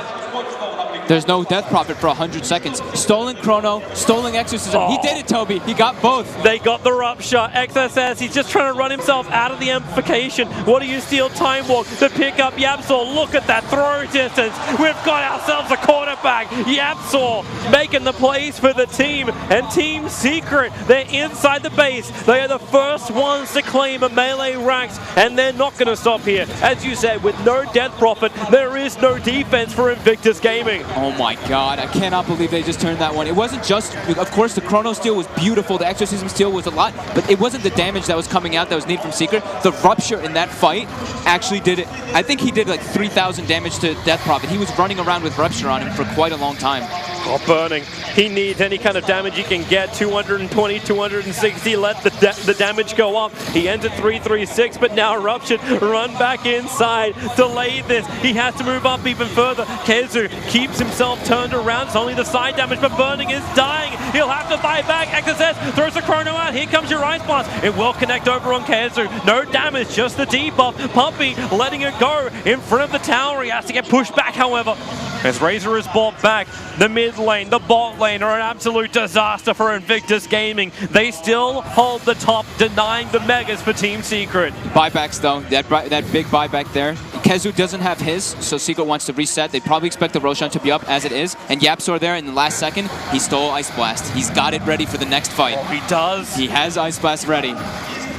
There's no Death Prophet for 100 seconds. Stolen Chrono, stolen Exorcism. He did it, Toby. He got both.
They got the Rupture. XSS, he's just trying to run himself out of the amplification. What do you steal? Time Walk to pick up Yapsor. Look at that throw distance. We've got ourselves a quarterback. Yapsor making the plays for the team. And Team Secret, they're inside the base. They are the first ones to claim a melee ranks, and they're not going to stop here. As you said, with no Death Prophet, there is no defense for Invictus Gaming.
Oh my god, I cannot believe they just turned that one. It wasn't just, of course the Chrono Steal was beautiful, the Exorcism Steal was a lot, but it wasn't the damage that was coming out that was needed from Secret. The Rupture in that fight actually did it. I think he did like 3,000 damage to Death Prophet. He was running around with Rupture on him for quite a long time.
Oh, Burning. He needs any kind of damage he can get. 220, 260. Let the damage go up. He ends at 336, but now Eruption run back inside. Delay this. He has to move up even further. Kezu keeps himself turned around. It's only the side damage, but Burning is dying. He'll have to buy back. XSS throws the chrono out. Here comes your Ice Blast. It will connect over on Kezu. No damage, just the debuff. Puppy letting it go in front of the tower. He has to get pushed back, however. As Razor is brought back, the mid lane, the bot lane are an absolute disaster for Invictus Gaming. They still hold the top, denying the megas for Team Secret.
Buybacks though, that big buyback there. Kezu doesn't have his, so Secret wants to reset. They probably expect the Roshan to be up as it is. And Yapsor there in the last second, he stole Ice Blast. He's got it ready for the next fight.
Oh, he does.
He has Ice Blast ready.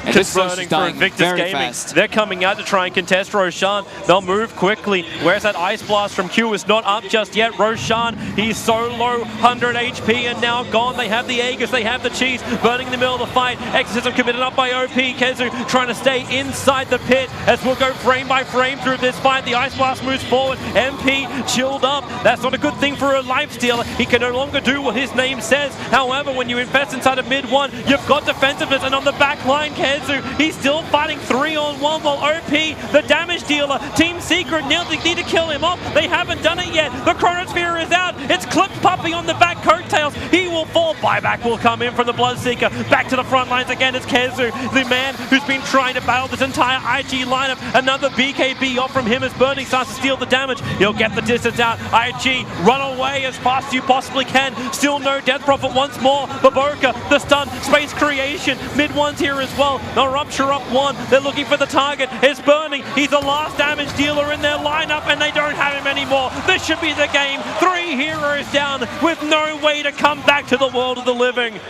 And this
Concerning for Invictus Gaming.
Fast.
They're coming out to try and contest Roshan. They'll move quickly. Where's that Ice Blast from Q? Is not up just yet. Roshan, he's so low, 100 HP and now gone. They have the Aegis, they have the cheese, burning in the middle of the fight. Exorcism committed up by OP. Kezu trying to stay inside the pit as we'll go frame by frame through this fight. The Ice Blast moves forward. MP chilled up. That's not a good thing for a lifestealer. He can no longer do what his name says. However, when you invest inside of mid one, you've got defensiveness, and on the back line, Kezu, he's still fighting 3-on-1 while OP, the damage dealer, Team Secret need to kill him off. They haven't done it yet. The Chronosphere is out. It's clipped Puppy on the back coattails. He will fall. Buyback will come in from the Bloodseeker. Back to the front lines again. It's Kezu, the man who's been trying to battle this entire IG lineup. Another BKB off from him as Burning starts to steal the damage. He'll get the distance out. IG, run away as fast as you possibly can. Still no Death Prophet once more. Baboka, the stun, space creation. Mid one's here as well. The Rupture up one. They're looking for the target. It's Burning. He's the last damage dealer in their lineup, and they don't have him anymore. This should be the game. 3 heroes down with no way to come back to the world of the living.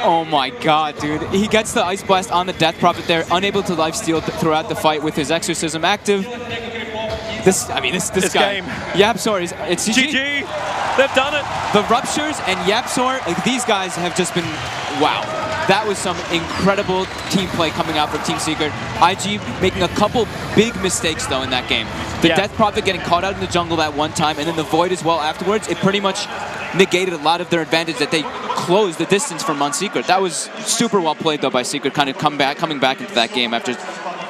Oh my god, dude. He gets the Ice Blast on the Death Prophet there, unable to lifesteal throughout the fight with his Exorcism active. This guy.
Game.
Yapsor is, it's
GG. They've done it.
The Ruptures and Yapsor, like, these guys have just been, wow. That was some incredible team play coming out from Team Secret. IG making a couple big mistakes though in that game. The Death Prophet getting caught out in the jungle that one time, and then the Void as well afterwards. It pretty much negated a lot of their advantage that they closed the distance from on Secret. That was super well played though by Secret, kind of coming back into that game after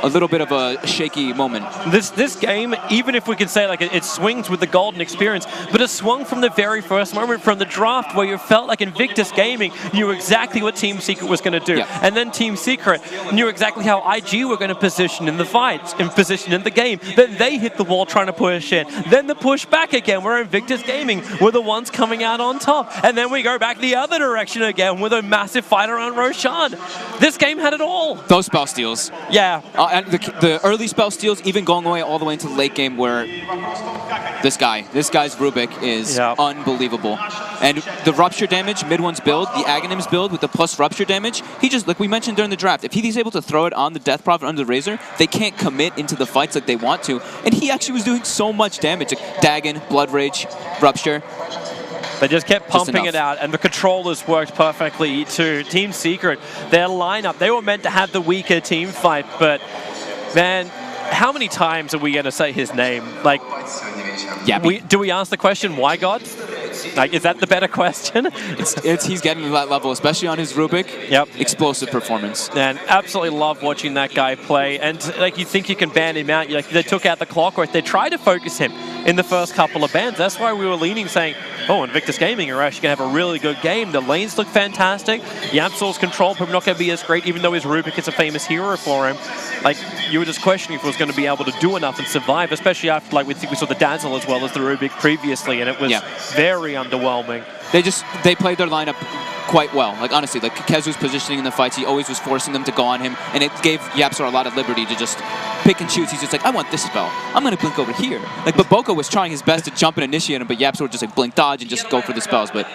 a little bit of a shaky moment.
This game, even if we could say like it swings with the golden experience, but it swung from the very first moment from the draft where you felt like Invictus Gaming knew exactly what Team Secret was going to do.
Yeah.
And then Team Secret knew exactly how IG were going to position in the fights, and position in the game. Then they hit the wall trying to push in. Then the push back again, where Invictus Gaming were the ones coming out on top. And then we go back the other direction again with a massive fight around Roshan. This game had it all.
Those spell steals.
Yeah.
And the early spell steals, even going away all the way into the late game, where this guy's Rubik is unbelievable. And the Rupture damage, mid one's build, the Aghanims build with the plus Rupture damage, he just, like we mentioned during the draft, if he's able to throw it on the Death Prophet under the Razor, they can't commit into the fights like they want to. And he actually was doing so much damage. Like Dagon, Blood Rage, Rupture.
They just kept pumping it out, and the controllers worked perfectly too. Team Secret, their lineup, they were meant to have the weaker team fight, but man, how many times are we going to say his name? Like, do we ask the question, why God? Like, is that the better question?
He's getting to that level, especially on his Rubik.
Yep.
Explosive performance.
And absolutely love watching that guy play. And like, you think you can ban him out. Like, they took out the clockwork. They tried to focus him in the first couple of bans. That's why we were leaning, saying, oh, Invictus Gaming are actually going to have a really good game. The lanes look fantastic. Yapsor's control probably not going to be as great, even though his Rubik is a famous hero for him. Like, you were just questioning if he was going to be able to do enough and survive, especially after, like, we saw the Dazzle as well as the Rubik previously, and it was very underwhelming.
They played their lineup quite well. Like, honestly, like Kezu's positioning in the fights, he always was forcing them to go on him, and it gave Yapsor a lot of liberty to just pick and choose. He's just like, I want this spell. I'm going to blink over here. Like, Baboka was trying his best to jump and initiate him, but Yapsor would just like blink dodge and just go for the spells, but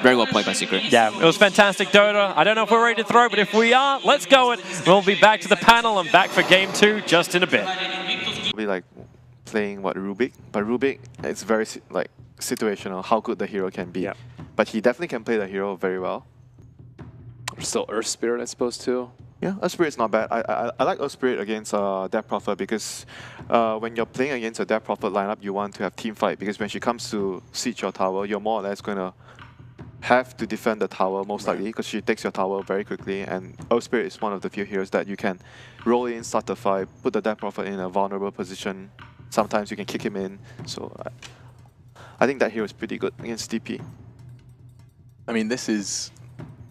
very well played by Secret.
Yeah, it was fantastic, Dota. I don't know if we're ready to throw, but if we are, let's go it. We'll be back to the panel and back for game 2 just in a bit.
Be like playing Rubik, but Rubik, it's very like situational how good the hero can be. But he definitely can play the hero very well.
Still Earth Spirit, I suppose, too.
Yeah, Earth Spirit's not bad. I like Earth Spirit against Death Prophet because when you're playing against a Death Prophet lineup, you want to have team fight because when she comes to siege your tower, you're more or less going to have to defend the tower most likely because she takes your tower very quickly, and Earth Spirit is one of the few heroes that you can roll in, start the fight, put the Death Prophet in a vulnerable position. Sometimes you can kick him in, so I think that hero is pretty good against DP.
I mean, this is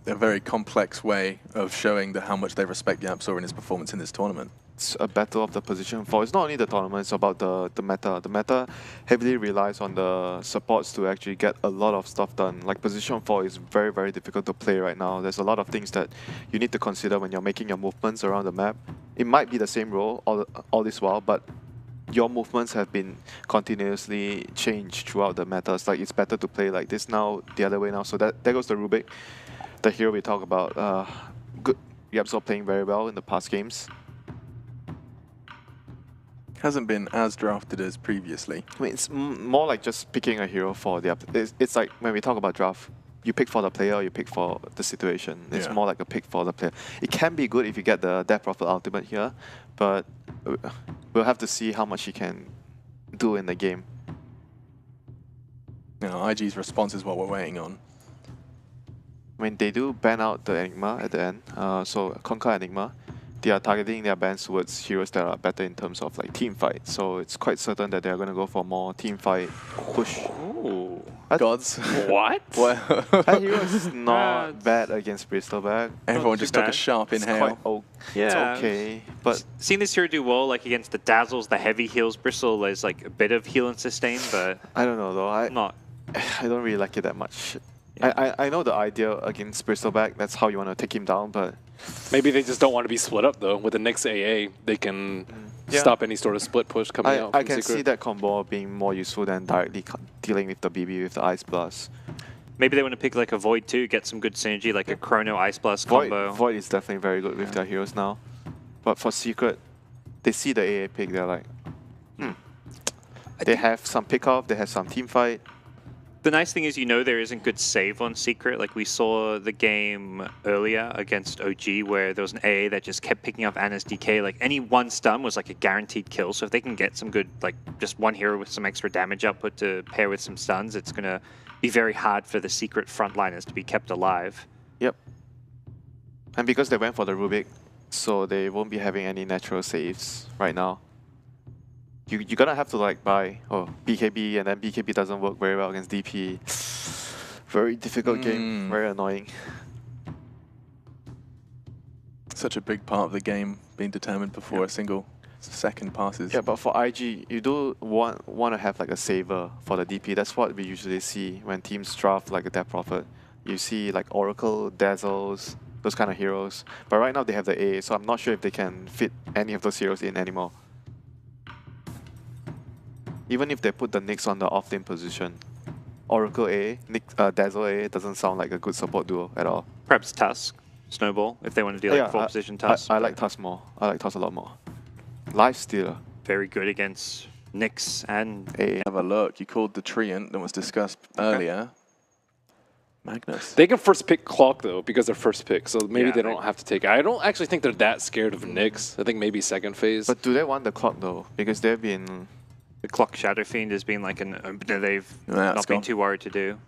a very complex way of showing how much they respect YapzOr and his performance in this tournament.
It's a battle of the position 4. It's not only the tournament, it's about the meta. The meta heavily relies on the supports to actually get a lot of stuff done. Like position 4 is very, very difficult to play right now. There's a lot of things that you need to consider when you're making your movements around the map. It might be the same role all this while, but your movements have been continuously changed throughout the metas. Like it's better to play like this now, the other way now. So there goes the Rubik, the hero we talk about. Good, YapzOr playing very well in the past games.
Hasn't been as drafted as previously.
I mean, it's more like just picking a hero for the... It's like when we talk about draft, you pick for the player or you pick for the situation. It's more like a pick for the player. It can be good if you get the Death Prophet ultimate here, but we'll have to see how much he can do in the game.
You know, IG's response is what we're waiting on.
I mean, they do ban out the Enigma at the end, so Conquer Enigma. They are targeting their bans towards heroes that are better in terms of like team fight. So it's quite certain that they're going to go for more team fight push.
Ooh.
Gods.
What?
That hero is not bad against Bristleback.
Everyone just took a sharp inhale.
It's okay, but
Seen this hero do well, like against the Dazzles, the heavy heals. Bristle is like a bit of heal and sustain, but
I don't know though. I don't really like it that much.
Yeah.
I know the idea against Bristleback, that's how you want to take him down, but
Maybe they just don't want to be split up though. With the Nyx AA, they can stop any sort of split push coming out from
I can
Secret.
see that combo being more useful than directly dealing with the BB with the Ice Blast.
maybe they want to pick like a Void too, get some good synergy, like a Chrono Ice Blast combo.
Void is definitely very good with their heroes now. But for Secret, they see the AA pick, they're like, They have some pick off, they have some team fight.
The nice thing is, you know, there isn't good save on Secret. Like we saw the game earlier against OG where there was an AA that just kept picking up Anna's DK. Like any one stun was like a guaranteed kill. So if they can get some good, like just one hero with some extra damage output to pair with some stuns, it's going to be very hard for the Secret frontliners to be kept alive.
Yep. And because they went for the Rubik, so they won't be having any natural saves right now. You're gonna have to like buy BKB, and then BKB doesn't work very well against DP. Very difficult game, very annoying.
Such a big part of the game being determined before a single second passes.
Yeah, but for IG, you do want to have like a saver for the DP. That's what we usually see when teams draft like a Death Prophet. You see like Oracle, Dazzles, those kind of heroes. But right now they have the A, so I'm not sure if they can fit any of those heroes in anymore. Even if they put the Nyx on the off-lane position, Oracle A, Dazzle A doesn't sound like a good support duo at all.
Perhaps Tusk, Snowball, if they want to do like full position Tusk.
I like Tusk more. I like Tusk a lot more. Lifestealer.
Very good against Nyx and
A.
Have a look. You called the Treant that was discussed earlier. Magnus.
They can first pick Clock though because they're first pick, so maybe they don't have to take it. I don't actually think they're that scared of Nyx. I think maybe second phase.
But do they want the Clock though? Because they've been...
the Clock Shadow Fiend has been like an opener they've not been too worried to do.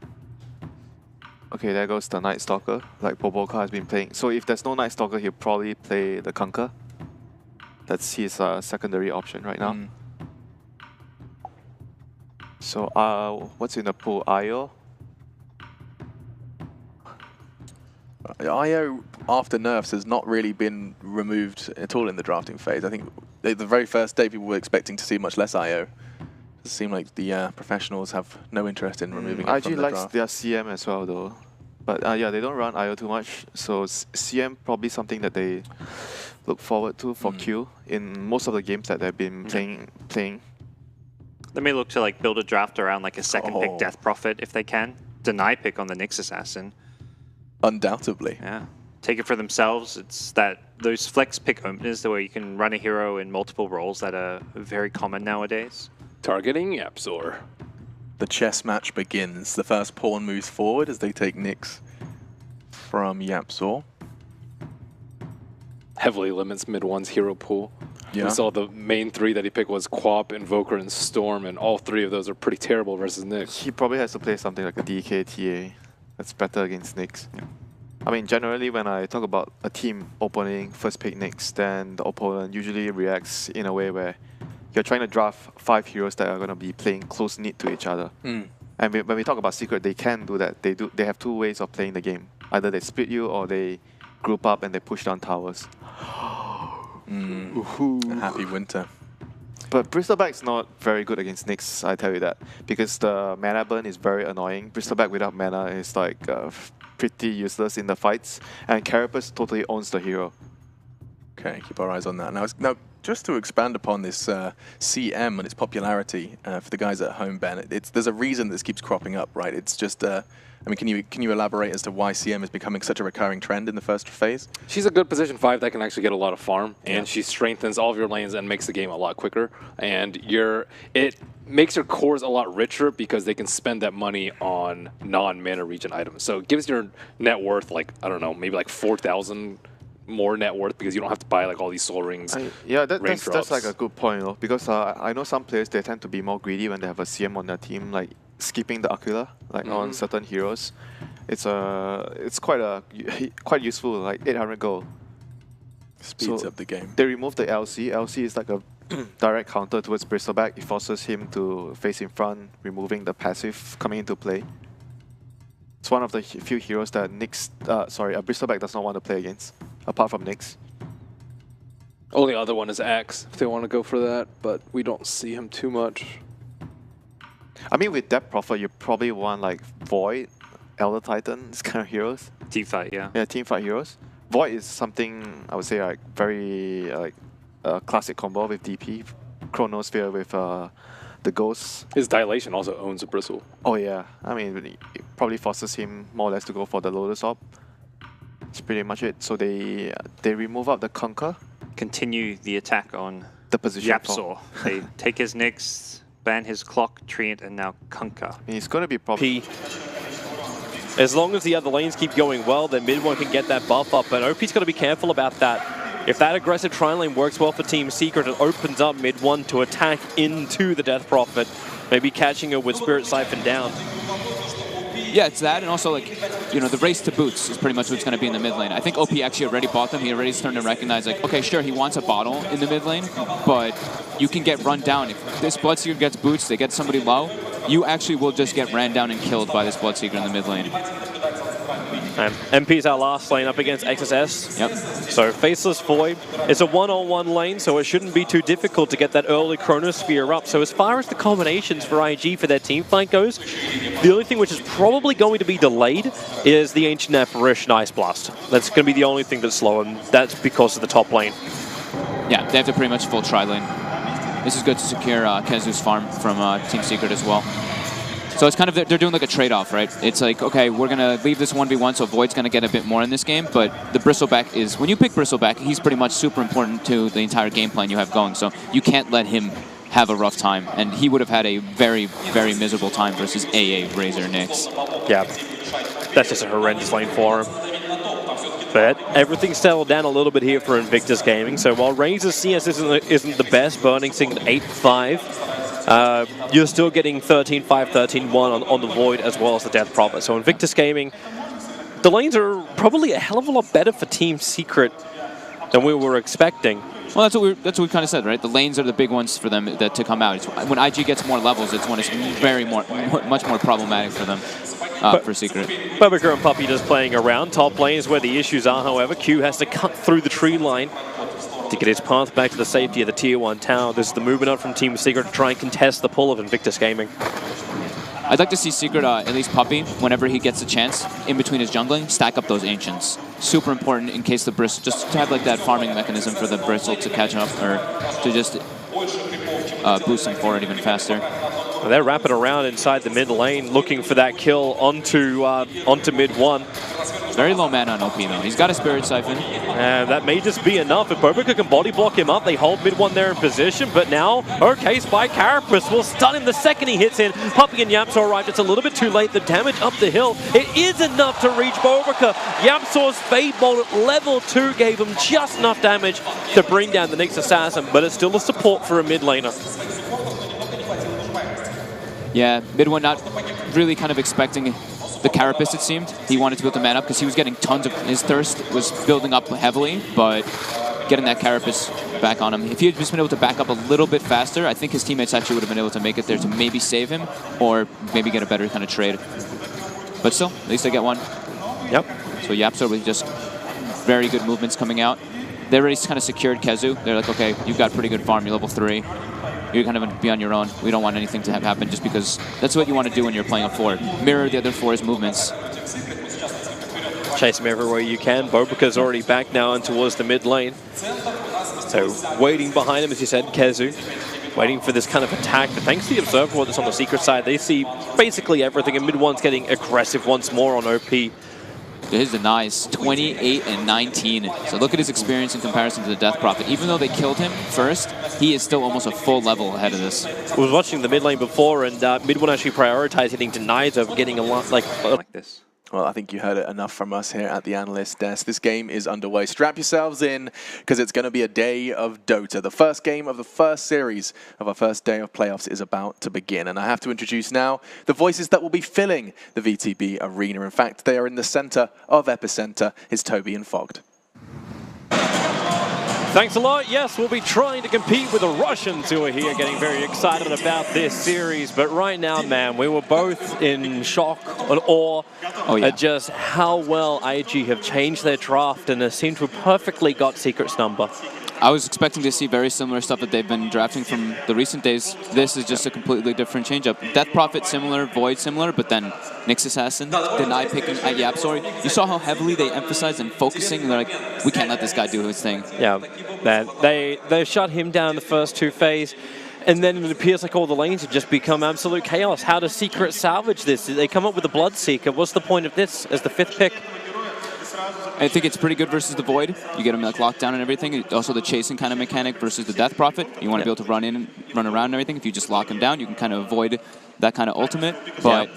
Okay, there goes the Night Stalker, like Boboka has been playing. So if there's no Night Stalker, he'll probably play the Kunkka. That's his secondary option right now. So what's in the pool? IO?
IO, after nerfs, has not really been removed at all in the drafting phase. I think the very first day people were expecting to see much less IO. It seemed like the professionals have no interest in removing it
IG
from the
likes
draft.
their CM as well though. But yeah, they don't run IO too much, so CM probably something that they look forward to for Q in most of the games that they've been playing.
They may look to like build a draft around like a second pick Death Prophet if they can. Deny pick on the Nyx Assassin.
Undoubtedly.
Yeah. Take it for themselves. It's that those flex pick openers where you can run a hero in multiple roles that are very common nowadays.
Targeting YapzOr.
The chess match begins. The first pawn moves forward as they take Nyx from YapzOr.
heavily limits mid one's hero pool.
Yeah.
We saw the main three that he picked was Quap, Invoker, and Storm, and all three of those are pretty terrible versus Nyx.
He probably has to play something like a DK TA that's better against Nyx. I mean, generally when I talk about a team opening first pick Nyx, then the opponent usually reacts in a way where you're trying to draft 5 heroes that are going to be playing close knit to each other. And when we talk about Secret, they can do that. They have 2 ways of playing the game. Either they split you or they group up and they push down towers.
Happy winter.
But Bristleback's not very good against Nyx, I tell you that. Because the mana burn is very annoying. Bristleback without mana is like pretty useless in the fights. And Carapace totally owns the hero.
Okay, keep our eyes on that. Now just to expand upon this CM and its popularity for the guys at home, Ben, there's a reason this keeps cropping up, right? It's just, I mean, can you elaborate as to why CM is becoming such a recurring trend in the first phase?
She's a good position 5 that can actually get a lot of farm, and she strengthens all of your lanes and makes the game a lot quicker. And it makes your cores a lot richer because they can spend that money on non-mana region items. So it gives your net worth, like, I don't know, maybe like 4,000 more net worth because you don't have to buy like all these soul rings.
Yeah, that's like a good point, you know, because I know some players, they tend to be more greedy when they have a CM on their team, like skipping the Aquila, like on certain heroes. It's quite useful, like 800 gold.
Speeds up the game.
They remove the LC. LC is like a direct counter towards Bristleback. It forces him to face in front, removing the passive coming into play. It's one of the few heroes that Bristleback does not want to play against, apart from Nyx.
Only other one is Axe, if they want to go for that, but we don't see him too much.
I mean, with Depth Prophet, you probably want like Void, Elder Titan, this kind of heroes.
Teamfight, yeah.
Yeah, teamfight heroes. Void is something, I would say, like very classic combo with DP. Chronosphere with the Ghosts.
His Dilation also owns a Bristle.
Oh yeah, I mean, it probably forces him more or less to go for the Lotus Orb. That's pretty much it. So they remove out the Conquer.
Continue the attack on
The position.
Yapsaw. They take his Nyx, ban his Clock, Treant, and now Conquer.
I mean, it's going to be probably...
As long as the other lanes keep going well, then mid one can get that buff up, but OP's got to be careful about that. If that aggressive tri-lane works well for Team Secret, it opens up mid one to attack into the Death Prophet, maybe catching her with Spirit Siphon down.
Yeah, it's that, and also, like, you know, the race to boots is pretty much what's going to be in the mid lane. I think OP actually already bought them. He already started to recognize, like, okay, sure, he wants a bottle in the mid lane, but you can get run down. If this Bloodseeker gets boots, they get somebody low, you actually will just get ran down and killed by this Bloodseeker in the mid lane.
MP's our last lane up against XSS.
Yep.
So Faceless Void is a one-on-one lane, so it shouldn't be too difficult to get that early Chronosphere up. So as far as the combinations for IG for their team fight goes, the only thing which is probably going to be delayed is the Ancient Apparition Ice Blast. That's going to be the only thing that's slow, and that's because of the top lane.
Yeah, they have to pretty much full tri-lane. This is good to secure Kazu's farm from Team Secret as well. So it's kind of, they're doing like a trade-off, right? It's like, okay, we're going to leave this 1v1, so Void's going to get a bit more in this game, but the Bristleback is, when you pick Bristleback, he's pretty much super important to the entire game plan you have going, so you can't let him have a rough time, and he would have had a very, very miserable time versus AA, Razor, Nyx.
Yeah, that's just a horrendous lane for him. But everything's settled down a little bit here for Invictus Gaming, so while Razor's CS isn't the best, burning thing 8-5, you're still getting 13-5, 13-1 on the Void as well as the Death Prophet. So Invictus Gaming, the lanes are probably a hell of a lot better for Team Secret than we were expecting.
Well, that's what we kind of said, right? The lanes are the big ones for them to come out. It's, when IG gets more levels, it's when it's much more problematic for them, for Secret.
Bubbaker and Puppy just playing around. Top lane is where the issues are, however. Q has to cut through the tree line to get his path back to the safety of the Tier 1 tower. This is the movement up from Team Secret to try and contest the pull of Invictus Gaming.
I'd like to see Secret, at least Puppy, whenever he gets a chance, in between his jungling, stack up those Ancients. Super important in case the Bristle, just to have like that farming mechanism for the Bristle to catch up, or to just boost them forward even faster.
Well, they're wrapping around inside the mid lane, looking for that kill onto mid one.
Very low mana on OP though. He's got a Spirit Siphon.
And that may just be enough. If Bobica can body block him up, they hold mid one there in position. But now, okay, Spy Carapace will stun him the second he hits in. Puppy and Yapsaw arrived. It's a little bit too late. The damage up the hill, it is enough to reach Bobica. Yapsaw's Fade Bolt at level 2 gave him just enough damage to bring down the next assassin, but it's still a support for a mid laner.
Yeah, mid one not really kind of expecting the Carapace, it seemed. He wanted to build the man up because he was getting tons of... His thirst was building up heavily, but getting that Carapace back on him. If he had just been able to back up a little bit faster, I think his teammates actually would have been able to make it there to maybe save him or maybe get a better kind of trade. But still, at least they get one.
Yep.
So Yapsaw with just very good movements coming out. They already kind of secured Kezu. They're like, okay, you've got pretty good farm. You're level 3. You're kind of going to be on your own. We don't want anything to happen just because that's what you want to do when you're playing a 4. Mirror the other 4's movements.
Chase him everywhere you can. Bobica's already back now and towards the mid lane. So waiting behind him, as you said, Kezu. Waiting for this kind of attack. But thanks to the Observer that's on the secret side, they see basically everything. And mid one's getting aggressive once more on OP.
His denies 28 and 19. So look at his experience in comparison to the Death Prophet. Even though they killed him first, he is still almost a full level ahead of this.
I was watching the mid lane before, and mid one actually prioritized hitting denies over getting a lot like
this.
Well, I think you heard it enough from us here at the analyst desk. This game is underway. Strap yourselves in, because it's going to be a day of Dota. The first game of the first series of our first day of playoffs is about to begin. And I have to introduce now the voices that will be filling the VTB arena. In fact, they are in the center of EPICENTER. It's Toby and Fogged.
Thanks a lot. Yes, we'll be trying to compete with the Russians who are here getting very excited about this series. But right now, man, we were both in shock and awe at just how well IG have changed their draft and seem to have perfectly got Secret's number.
I was expecting to see very similar stuff that they've been drafting from the recent days. This is just a completely different change-up. Death Prophet similar, Void similar, but then Nyx Assassin, Deny picking at Yapsaw. You saw how heavily they emphasized and focusing, and they're like, we can't let this guy do his thing.
Yeah, they shut him down in the first 2 phases. And then it appears like all the lanes have just become absolute chaos. How does Secret salvage this? Did they come up with the Bloodseeker? What's the point of this as the 5th pick?
I think it's pretty good versus the Void. You get him like locked down and everything. Also the chasing kind of mechanic versus the Death Prophet. You want to be able to run in and run around and everything. If you just lock him down, you can kind of avoid that kind of ultimate. But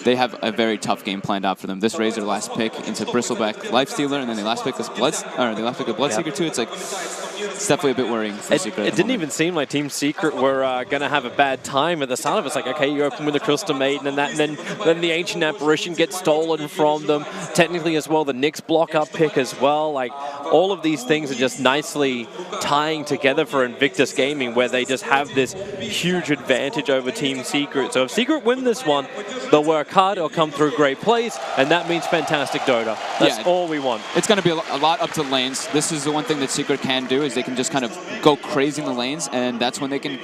they have a very tough game planned out for them. This Razor last pick into Bristleback Lifestealer, and then they last pick this Bloodseeker too. It's like, it's definitely a bit worrying for Secret.
It didn't even seem like Team Secret were going to have a bad time at the start of it. It's like, okay, you open with the Crystal Maiden and that, and then the Ancient Apparition gets stolen from them. Technically as well, the Nyx block up pick as well. Like, all of these things are just nicely tying together for Invictus Gaming, where they just have this huge advantage over Team Secret. So if Secret win this one, they'll work hard, they'll come through great plays, and that means fantastic Dota. That's all we want.
It's going to be a lot up to lanes. This is the one thing that Secret can do, is they can just kind of go crazy in the lanes, and that's when they can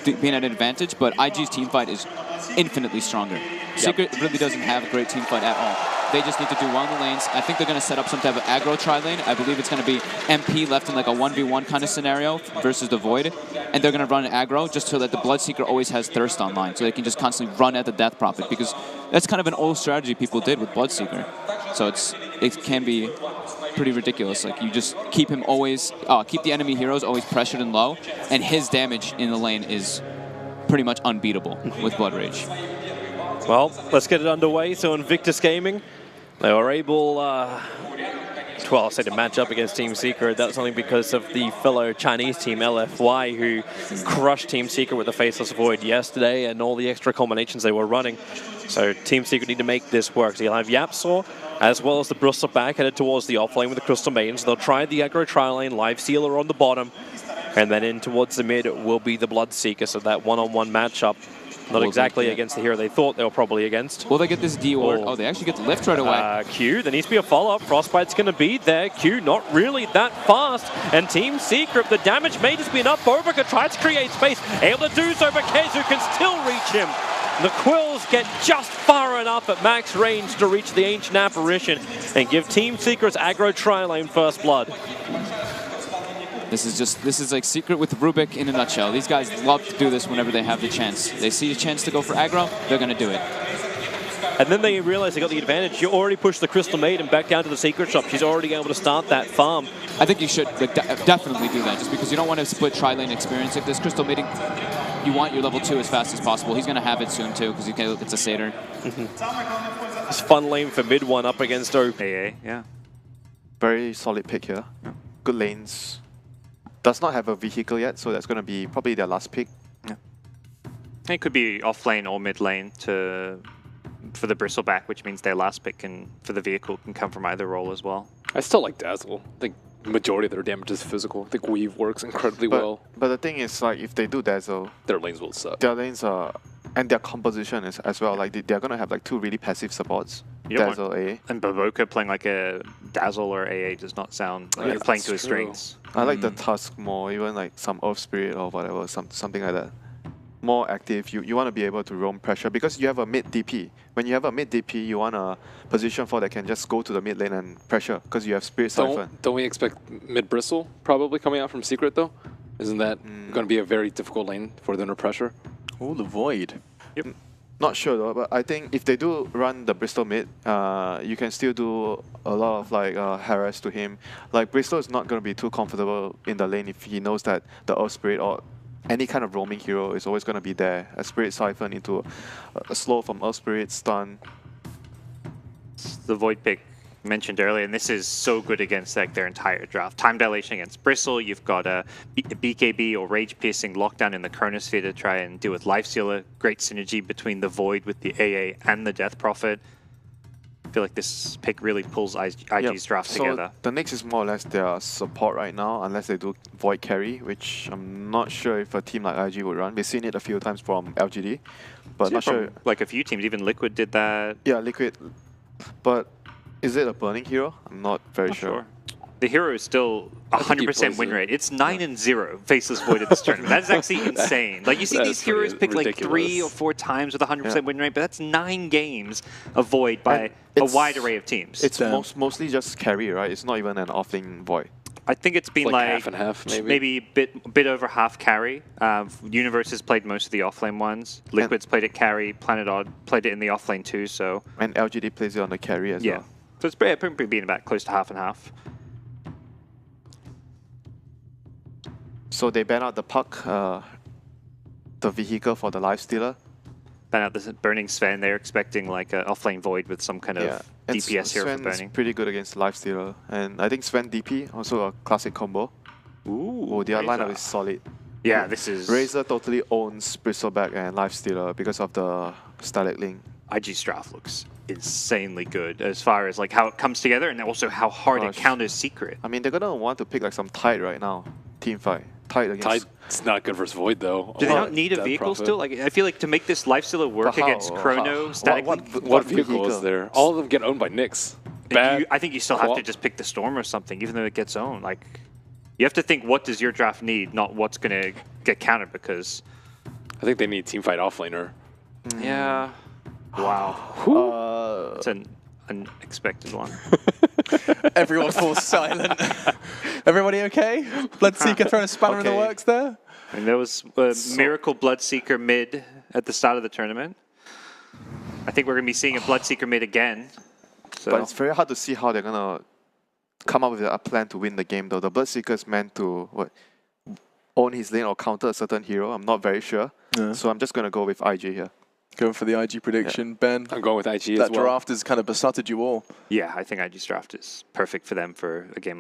be at an advantage. But IG's team fight is infinitely stronger. Secret really doesn't have a great team fight at all. They just need to do well in the lanes. I think they're going to set up some type of aggro tri-lane. I believe it's going to be MP left in like a 1v1 kind of scenario versus the Void. And they're going to run an aggro just so that the Bloodseeker always has Thirst online. So they can just constantly run at the Death Prophet. Because that's kind of an old strategy people did with Bloodseeker. So it can be pretty ridiculous. Like, you just keep him always, keep the enemy heroes always pressured and low. And his damage in the lane is pretty much unbeatable with Blood Rage.
Well, let's get it underway. So Invictus Gaming, they were able, well, I'll say to match up against Team Secret. That's only because of the fellow Chinese team, LFY, who crushed Team Secret with the Faceless Void yesterday and all the extra combinations they were running. So Team Secret need to make this work. So you'll have Yapsaw, as well as the Bristleback headed towards the offlane with the Crystal Maidens. They'll try the aggro tri-lane, Lifestealer on the bottom, and then in towards the mid will be the Bloodseeker. So that one-on-one matchup. Not exactly against the hero they thought they were probably against.
Will they get this D ward? Oh, they actually get the lift right away.
Q, there needs to be a follow-up. Frostbite's going to be there. Q, not really that fast. And Team Secret, the damage may just be enough. Bobica tries to create space. Able to do so, but Kezu can still reach him. The Quills get just far enough at max range to reach the Ancient Apparition and give Team Secret's aggro tri-lane first blood.
This is like Secret with Rubik in a nutshell. These guys love to do this whenever they have the chance. They see a chance to go for aggro, they're going to do it.
And then they realize they got the advantage. You already pushed the Crystal Maiden back down to the secret shop. She's already able to start that farm.
I think you should definitely do that, just because you don't want to split tri-lane experience. If this Crystal Maiden, you want your level 2 as fast as possible. He's going to have it soon, too, because it's a Satyr.
It's fun lane for mid one up against OP.
AA, yeah.
Very solid pick here. Good lanes. Does not have a vehicle yet, so that's going to be probably their last pick.
Yeah. It could be off lane or mid lane for the Bristleback, which means their last pick for the vehicle can come from either role as well.
I still like Dazzle. I think the majority of their damage is physical. I think Weave works incredibly well.
But the thing is, like, if they do Dazzle,
Their lanes will suck.
their lanes are, and their composition is as well. Like they're gonna have like 2 really passive supports.
You don't
Dazzle, A.
And Baboka playing like a Dazzle or AA does not sound like it's playing to his
true.
strengths.
I like the Tusk more, even like some Earth Spirit or whatever, something like that. More active. You want to be able to roam pressure because you have a mid DP. When you have a mid DP, you want a position for that can just go to the mid lane and pressure because you have Spirit Siphon.
Don't we expect mid Bristle probably coming out from Secret though? Isn't that going to be a very difficult lane for the under pressure?
Oh, the Void.
Yep.
Not sure though, but I think if they do run the Bristol mid, you can still do a lot of like harass to him. Like Bristol is not going to be too comfortable in the lane if he knows that the Earth Spirit or any kind of roaming hero is always going to be there. A Spirit Siphon into a slow from Earth Spirit, stun.
The Void pick mentioned earlier, and this is so good against like their entire draft. Time dilation against Bristle, you've got a BKB or Rage Piercing lockdown in the Chronosphere to try and deal with Lifestealer. Great synergy between the Void with the AA and the Death Prophet. I feel like this pick really pulls IG's draft together.
The next is more or less their support right now, unless they do Void carry, which I'm not sure if a team like IG would run. We've seen it a few times from LGD, but not sure.
Like a few teams, even Liquid did that.
Yeah, Liquid. But is it a burning hero? I'm not very sure.
The hero is still 100% win rate. It's 9-0 Faceless Void at this tournament. That's actually insane. Like you see these heroes pick like 3 or 4 times with 100% win rate, but that's 9 games of Void by a wide array of teams.
It's mostly just carry, right? It's not even an offlane Void.
I think it's been like
half and half,
maybe a bit over half carry. Universe has played most of the offlane ones. Liquid's played it carry. Planet Odd played it in the offlane too. So
and LGD plays it on the carry as well.
So it's probably been about close to half and half.
So they ban out the puck, the vehicle for the Lifestealer.
Ban out the Burning Sven. They're expecting like an offlane Void with some kind of DPS here for
Sven's
burning.
Pretty good against Lifestealer, and I think Sven DP also a classic combo.
Ooh,
Their
Razor.
lineup is solid.
Yeah, this is
Razor totally owns Bristleback and Lifestealer because of the static link.
IG's draft looks insanely good as far as like how it comes together and also how hard it counters Secret.
I mean, they're gonna want to pick like some Tide right now. Team fight. Tide against.
Tide's not good versus Void though.
Do they not need a vehicle still? Like I feel like to make this Lifestealer work against Chrono, static link,
What vehicle is there? All of them get owned by Nyx.
I think you still have to just pick the Storm or something, even though it gets owned. Like you have to think, what does your draft need, not what's gonna get countered, because
I think they need teamfight offlaner.
Yeah. Wow. It's an unexpected one.
Everyone falls silent. Everybody okay? Bloodseeker throwing a spanner in the works there?
And there was a Miracle Bloodseeker mid at the start of the tournament. I think we're going to be seeing a Bloodseeker mid again. So.
But it's very hard to see how they're going to come up with a plan to win the game, though. The Bloodseeker's meant to own his lane or counter a certain hero. I'm not very sure. Yeah. So I'm just going to go with IG here.
Going for the IG prediction, Ben.
I'm going with IG as well.
That draft has kind of besotted you all.
Yeah, I think IG's draft is perfect for them for a game